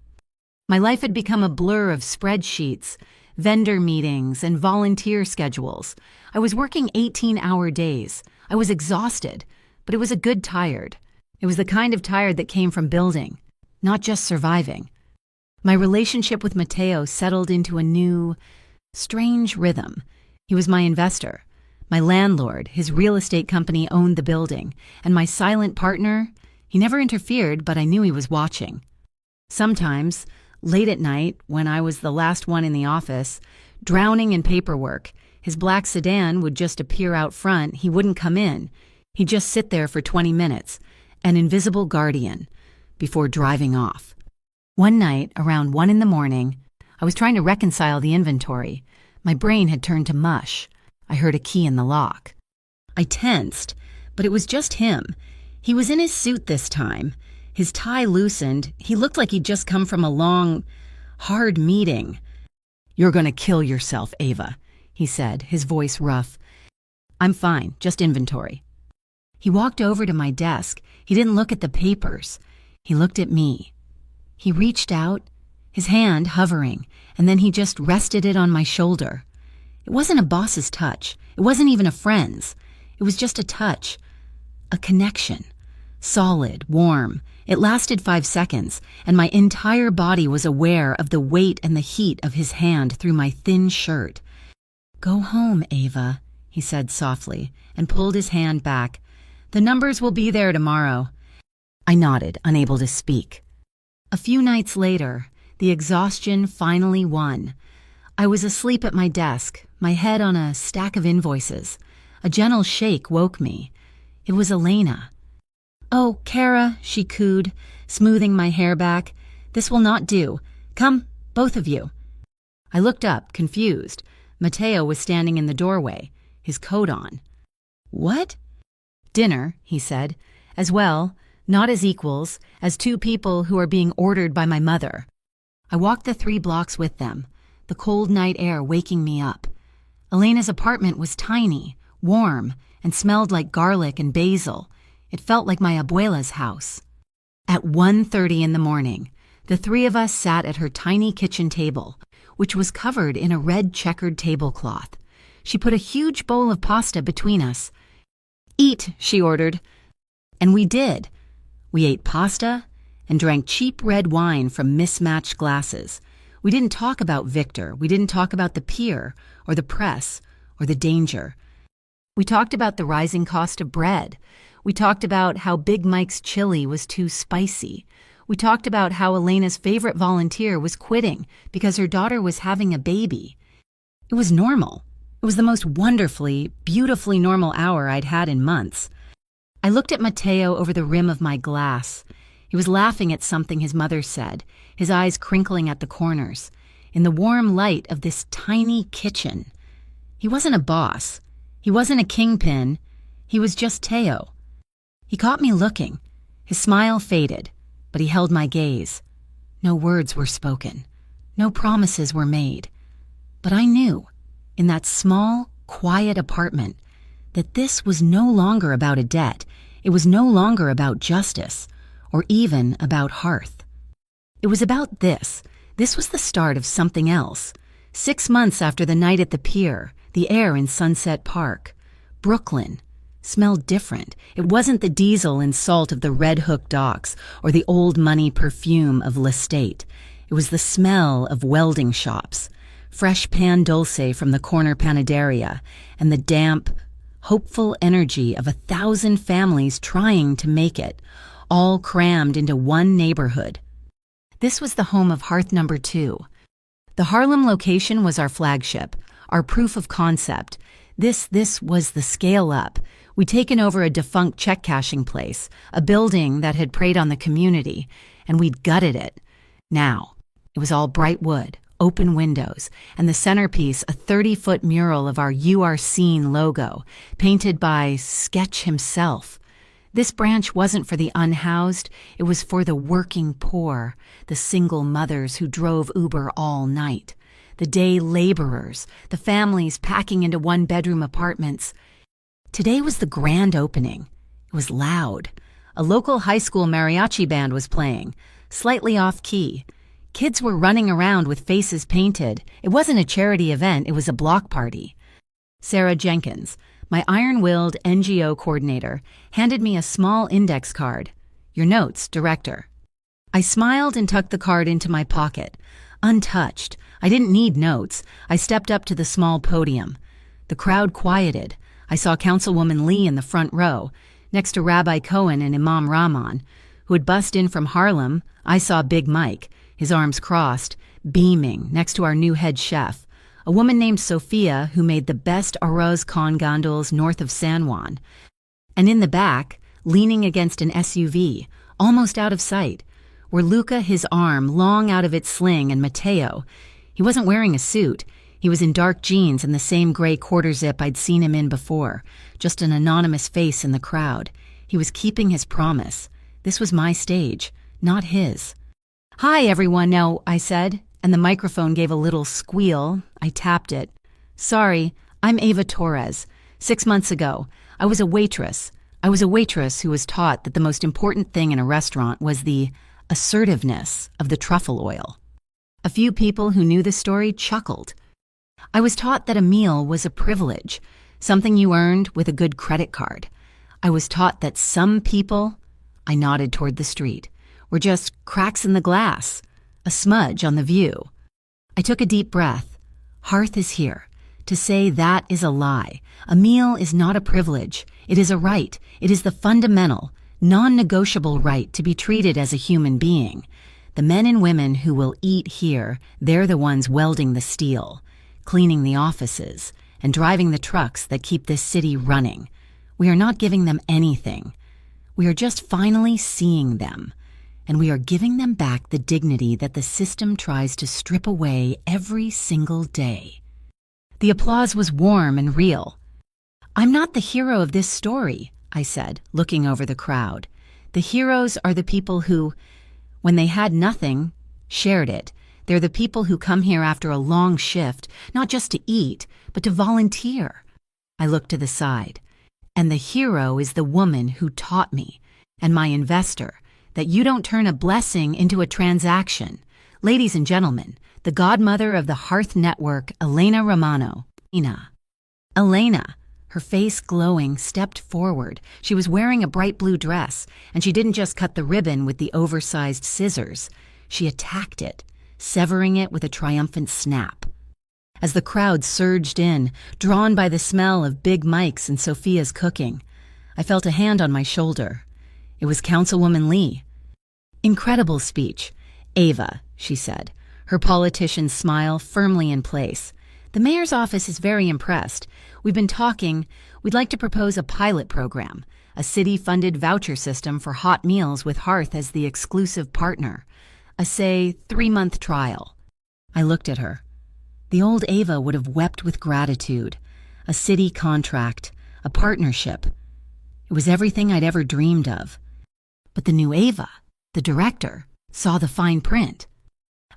My life had become a blur of spreadsheets, vendor meetings, and volunteer schedules. I was working 18-hour days. I was exhausted, but it was a good tired. It was the kind of tired that came from building, not just surviving. My relationship with Matteo settled into a new, strange rhythm. He was my investor. My landlord, his real estate company owned the building, and my silent partner, he never interfered, but I knew he was watching. Sometimes, late at night, when I was the last one in the office, drowning in paperwork, his black sedan would just appear out front. He wouldn't come in. He'd just sit there for 20 minutes, an invisible guardian, before driving off. One night, around 1 a.m, I was trying to reconcile the inventory. My brain had turned to mush. I heard a key in the lock. I tensed, but it was just him. He was in his suit this time. His tie loosened. He looked like he'd just come from a long, hard meeting. "You're gonna kill yourself, Ava," he said, his voice rough. "I'm fine, just inventory." He walked over to my desk. He didn't look at the papers. He looked at me. He reached out, his hand hovering, and then he just rested it on my shoulder. It wasn't a boss's touch. It wasn't even a friend's. It was just a touch, a connection. Solid, warm. It lasted 5 seconds, and my entire body was aware of the weight and the heat of his hand through my thin shirt. "Go home, Ava," he said softly, and pulled his hand back. "The numbers will be there tomorrow." I nodded, unable to speak. A few nights later, the exhaustion finally won. I was asleep at my desk, my head on a stack of invoices. A gentle shake woke me. It was Elena. "Oh, Kara," she cooed, smoothing my hair back. "This will not do. Come, both of you." I looked up, confused. Matteo was standing in the doorway, his coat on. "What?" "Dinner," he said. "As well, not as equals, as two people who are being ordered by my mother." I walked the 3 blocks with them, the cold night air waking me up. Elena's apartment was tiny, warm, and smelled like garlic and basil. It felt like my abuela's house. At 1:30 in the morning, the 3 of us sat at her tiny kitchen table, which was covered in a red checkered tablecloth. She put a huge bowl of pasta between us. "Eat," she ordered. And we did. We ate pasta and drank cheap red wine from mismatched glasses. We didn't talk about Victor. We didn't talk about the pier or the press or the danger. We talked about the rising cost of bread. We talked about how Big Mike's chili was too spicy. We talked about how Elena's favorite volunteer was quitting because her daughter was having a baby. It was normal. It was the most wonderfully, beautifully normal hour I'd had in months. I looked at Matteo over the rim of my glass. He was laughing at something his mother said, his eyes crinkling at the corners, in the warm light of this tiny kitchen. He wasn't a boss. He wasn't a kingpin. He was just Teo. He caught me looking. His smile faded, but he held my gaze. No words were spoken. No promises were made. But I knew, in that small, quiet apartment, that this was no longer about a debt. It was no longer about justice, or even about hearth. It was about this. This was the start of something else. 6 months after the night at the pier, the air in Sunset Park, Brooklyn, smelled different. It wasn't the diesel and salt of the Red Hook docks or the old money perfume of Lestate. It was the smell of welding shops, fresh pan dulce from the corner panaderia, and the damp, hopeful energy of 1,000 families trying to make it, all crammed into one neighborhood. This was the home of Hearth Number 2. The Harlem location was our flagship, our proof of concept. This was the scale up. We'd taken over a defunct check cashing place, a building that had preyed on the community, and we'd gutted it. Now, it was all bright wood, open windows, and the centerpiece a 30-foot mural of our "You Are Seen" logo, painted by Sketch himself. This branch wasn't for the unhoused, it was for the working poor, the single mothers who drove Uber all night, the day laborers, the families packing into one-bedroom apartments. Today was the grand opening. It was loud. A local high school mariachi band was playing, slightly off-key. Kids were running around with faces painted. It wasn't a charity event, it was a block party. Sarah Jenkins, my iron-willed NGO coordinator, handed me a small index card. "Your notes, Director." I smiled and tucked the card into my pocket. Untouched. I didn't need notes. I stepped up to the small podium. The crowd quieted. I saw Councilwoman Lee in the front row, next to Rabbi Cohen and Imam Rahman, who had bussed in from Harlem. I saw Big Mike, his arms crossed, beaming, next to our new head chef, a woman named Sophia who made the best arroz con gandules north of San Juan. And in the back, leaning against an SUV, almost out of sight, were Luca, his arm long out of its sling, and Mateo. He wasn't wearing a suit. He was in dark jeans and the same gray quarter zip I'd seen him in before, just an anonymous face in the crowd. He was keeping his promise. This was my stage, not his. "Hi, everyone, now," I said, and the microphone gave a little squeal. I tapped it. "Sorry, I'm Ava Torres. 6 months ago, I was a waitress. I was a waitress who was taught that the most important thing in a restaurant was the assertiveness of the truffle oil." A few people who knew the story chuckled. I was taught that a meal was a privilege, something you earned with a good credit card. I was taught that some people, I nodded toward the street, were just cracks in the glass, a smudge on the view. I took a deep breath. Hearth is here. To say that is a lie. A meal is not a privilege. It is a right. It is the fundamental, non-negotiable right to be treated as a human being. The men and women who will eat here, they're the ones welding the steel, cleaning the offices, and driving the trucks that keep this city running. We are not giving them anything. We are just finally seeing them, and we are giving them back the dignity that the system tries to strip away every single day. The applause was warm and real. "I'm not the hero of this story," I said, looking over the crowd. "The heroes are the people who, when they had nothing, shared it. They're the people who come here after a long shift, not just to eat, but to volunteer." I looked to the side. "And the hero is the woman who taught me, and my investor, that you don't turn a blessing into a transaction. Ladies and gentlemen, the godmother of the Hearth Network, Elena Romano." Elena, her face glowing, stepped forward. She was wearing a bright blue dress, and she didn't just cut the ribbon with the oversized scissors. She attacked it, severing it with a triumphant snap. As the crowd surged in, drawn by the smell of Big Mike's and Sophia's cooking, I felt a hand on my shoulder. It was Councilwoman Lee. "Incredible speech. Ava," she said, her politician's smile firmly in place. "The mayor's office is very impressed. We've been talking. We'd like to propose a pilot program, a city-funded voucher system for hot meals with Hearth as the exclusive partner. A, say, 3-month trial." I looked at her. The old Ava would have wept with gratitude. A city contract, a partnership. It was everything I'd ever dreamed of. But the new Ava, the director, saw the fine print.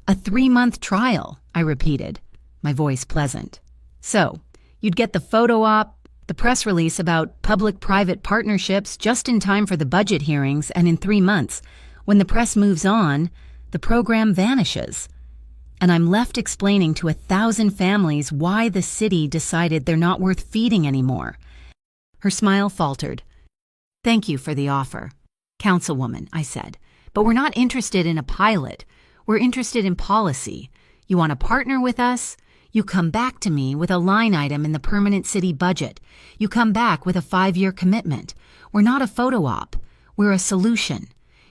"A 3-month trial," I repeated, my voice pleasant. "So, you'd get the photo op, the press release about public-private partnerships just in time for the budget hearings, and in 3 months, when the press moves on, the program vanishes. And I'm left explaining to 1,000 families why the city decided they're not worth feeding anymore." Her smile faltered. "Thank you for the offer, Councilwoman," I said, "but we're not interested in a pilot. We're interested in policy. You want to partner with us? You come back to me with a line item in the permanent city budget. You come back with a 5-year commitment. We're not a photo op. We're a solution.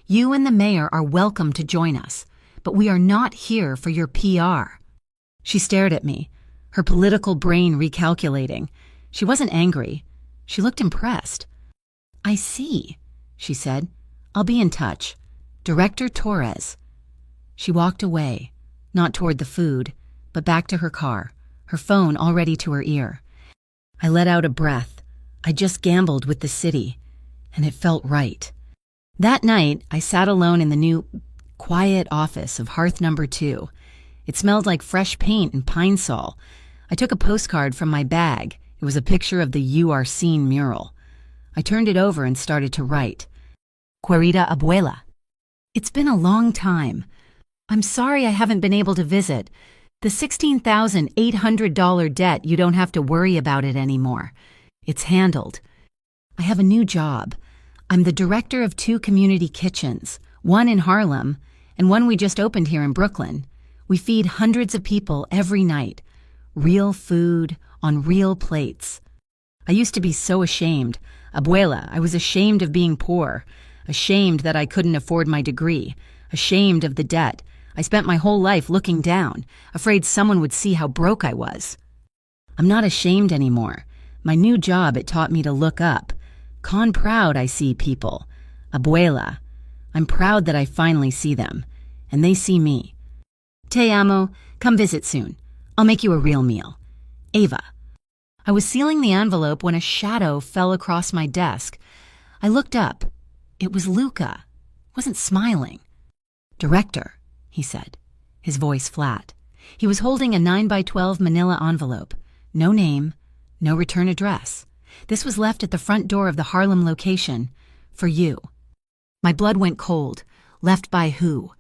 You and the mayor are welcome to join us, but we are not here for your PR." She stared at me, her political brain recalculating. She wasn't angry. She looked impressed. "I see," she said. "I'll be in touch. Director Torres." She walked away, not toward the food, but back to her car, her phone already to her ear. I let out a breath. I just gambled with the city, and it felt right. That night, I sat alone in the new, quiet office of Hearth Number 2. It smelled like fresh paint and pine sol. I took a postcard from my bag. It was a picture of the "You Are Seen" mural. I turned it over and started to write. Querida Abuela. It's been a long time. I'm sorry I haven't been able to visit. The $16,800 debt, you don't have to worry about it anymore. It's handled. I have a new job. I'm the director of 2 community kitchens, one in Harlem and one we just opened here in Brooklyn. We feed hundreds of people every night. Real food on real plates. I used to be so ashamed. Abuela, I was ashamed of being poor. Ashamed that I couldn't afford my degree. Ashamed of the debt. I spent my whole life looking down, afraid someone would see how broke I was. I'm not ashamed anymore. My new job, it taught me to look up. Con proud I see people. Abuela. I'm proud that I finally see them. And they see me. Te amo. Come visit soon. I'll make you a real meal. Ava. I was sealing the envelope when a shadow fell across my desk. I looked up. It was Luca. Wasn't smiling. Director, he said, his voice flat. He was holding a 9x12 manila envelope. No name, no return address. This was left at the front door of the Harlem location. For you. My blood went cold. Left by who?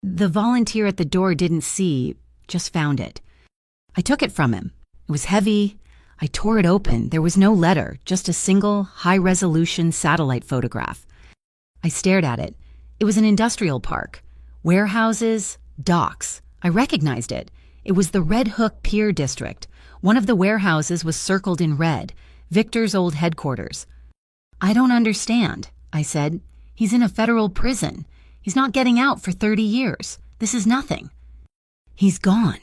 The volunteer at the door didn't see, just found it. I took it from him. It was heavy. I tore it open. There was no letter, just a single, high-resolution satellite photograph. I stared at it. It was an industrial park. Warehouses, docks. I recognized it. It was the Red Hook Pier District. One of the warehouses was circled in red. Victor's old headquarters. I don't understand, I said. He's in a federal prison. He's not getting out for 30 years. This is nothing. He's gone,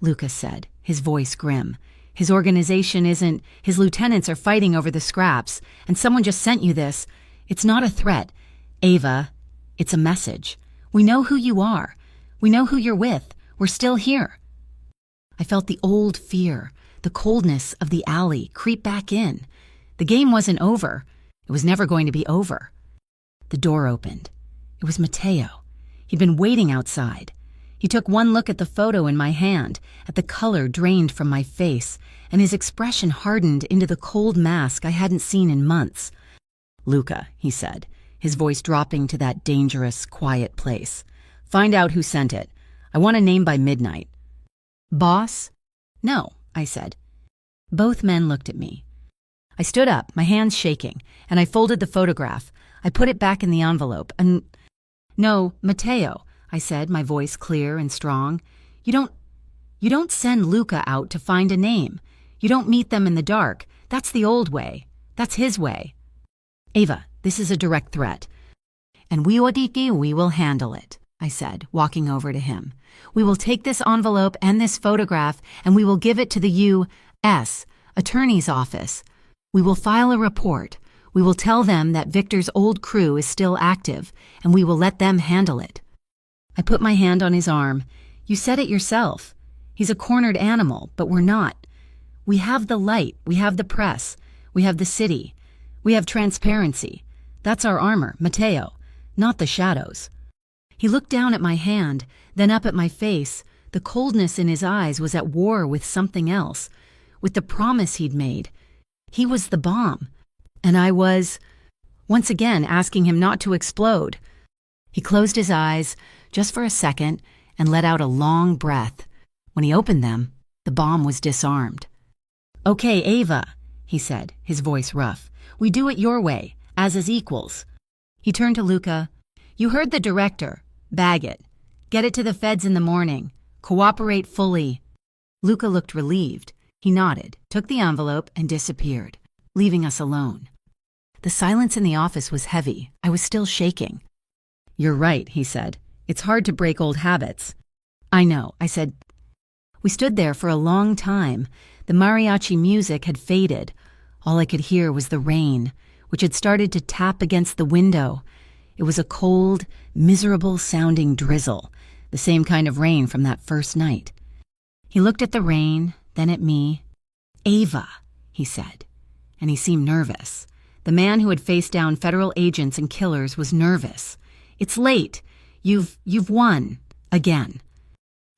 Lucas said, his voice grim. His organization isn't, his lieutenants are fighting over the scraps, and someone just sent you this. It's not a threat. Ava, it's a message. We know who you are. We know who you're with. We're still here. I felt the old fear, the coldness of the alley creep back in. The game wasn't over. It was never going to be over. The door opened. It was Mateo. He'd been waiting outside. He took one look at the photo in my hand, at the color drained from my face, and his expression hardened into the cold mask I hadn't seen in months. Luca, he said, his voice dropping to that dangerous, quiet place. Find out who sent it. I want a name by midnight. Boss? No, I said. Both men looked at me. I stood up, my hands shaking, and I folded the photograph. I put it back in the envelope, and... No, Mateo, I said, my voice clear and strong. You don't send Luca out to find a name. You don't meet them in the dark. That's the old way. That's his way. Ava, this is a direct threat. And we will handle it, I said, walking over to him. We will take this envelope and this photograph, and we will give it to the U.S. Attorney's Office. We will file a report. We will tell them that Victor's old crew is still active, and we will let them handle it. I put my hand on his arm. You said it yourself. He's a cornered animal, but we're not. We have the light. We have the press. We have the city. We have transparency. That's our armor, Mateo, not the shadows. He looked down at my hand, then up at my face. The coldness in his eyes was at war with something else, with the promise he'd made. He was the bomb, and I was, once again, asking him not to explode. He closed his eyes, just for a second, and let out a long breath. When he opened them, the bomb was disarmed. Okay, Ava, he said, his voice rough. We do it your way, as equals. He turned to Luca. You heard the director. Bag it. Get it to the feds in the morning. Cooperate fully. Luca looked relieved. He nodded, took the envelope, and disappeared, leaving us alone. The silence in the office was heavy. I was still shaking. You're right, he said. It's hard to break old habits. I know, I said. We stood there for a long time. The mariachi music had faded. All I could hear was the rain, which had started to tap against the window. It was a cold, miserable-sounding drizzle, the same kind of rain from that first night. He looked at the rain, then at me. "Ava," he said, and he seemed nervous. The man who had faced down federal agents and killers was nervous. "It's late. You've won. Again."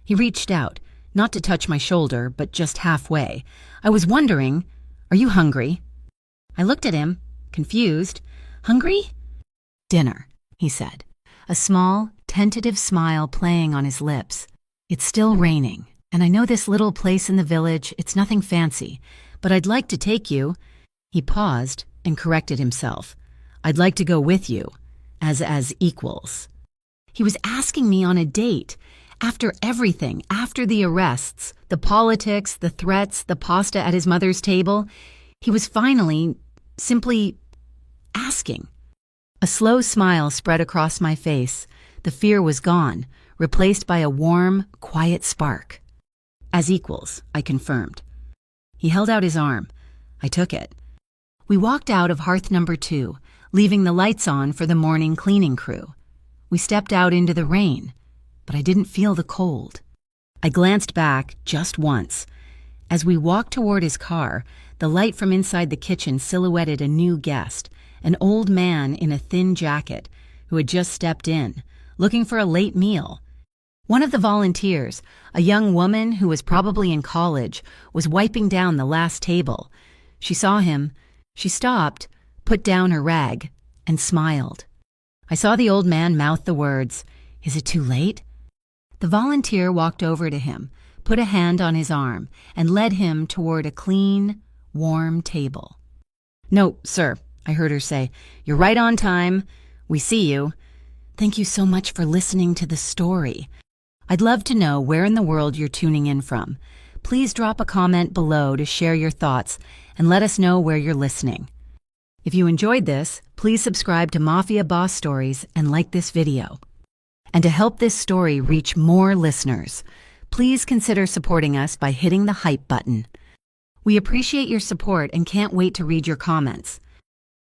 He reached out, not to touch my shoulder, but just halfway. I was wondering, "Are you hungry?" I looked at him, confused. "Hungry?" "Dinner," he said, a small, tentative smile playing on his lips. "It's still raining, and I know this little place in the village, it's nothing fancy, but I'd like to take you." He paused and corrected himself. "I'd like to go with you, as equals." He was asking me on a date. After everything, after the arrests, the politics, the threats, the pasta at his mother's table, he was finally simply asking. A slow smile spread across my face. The fear was gone, replaced by a warm, quiet spark. "As equals," I confirmed. He held out his arm. I took it. We walked out of hearth number 2, leaving the lights on for the morning cleaning crew. We stepped out into the rain, but I didn't feel the cold. I glanced back just once. As we walked toward his car, the light from inside the kitchen silhouetted a new guest, an old man in a thin jacket who had just stepped in, looking for a late meal. One of the volunteers, a young woman who was probably in college, was wiping down the last table. She saw him. She stopped, put down her rag, and smiled. I saw the old man mouth the words, "Is it too late?" The volunteer walked over to him, put a hand on his arm, and led him toward a clean, warm table. "No, sir," I heard her say. "You're right on time. We see you. Thank you so much for listening to the story. I'd love to know where in the world you're tuning in from. Please drop a comment below to share your thoughts and let us know where you're listening. If you enjoyed this, please subscribe to Mafia Boss Stories and like this video. And to help this story reach more listeners, please consider supporting us by hitting the hype button. We appreciate your support and can't wait to read your comments.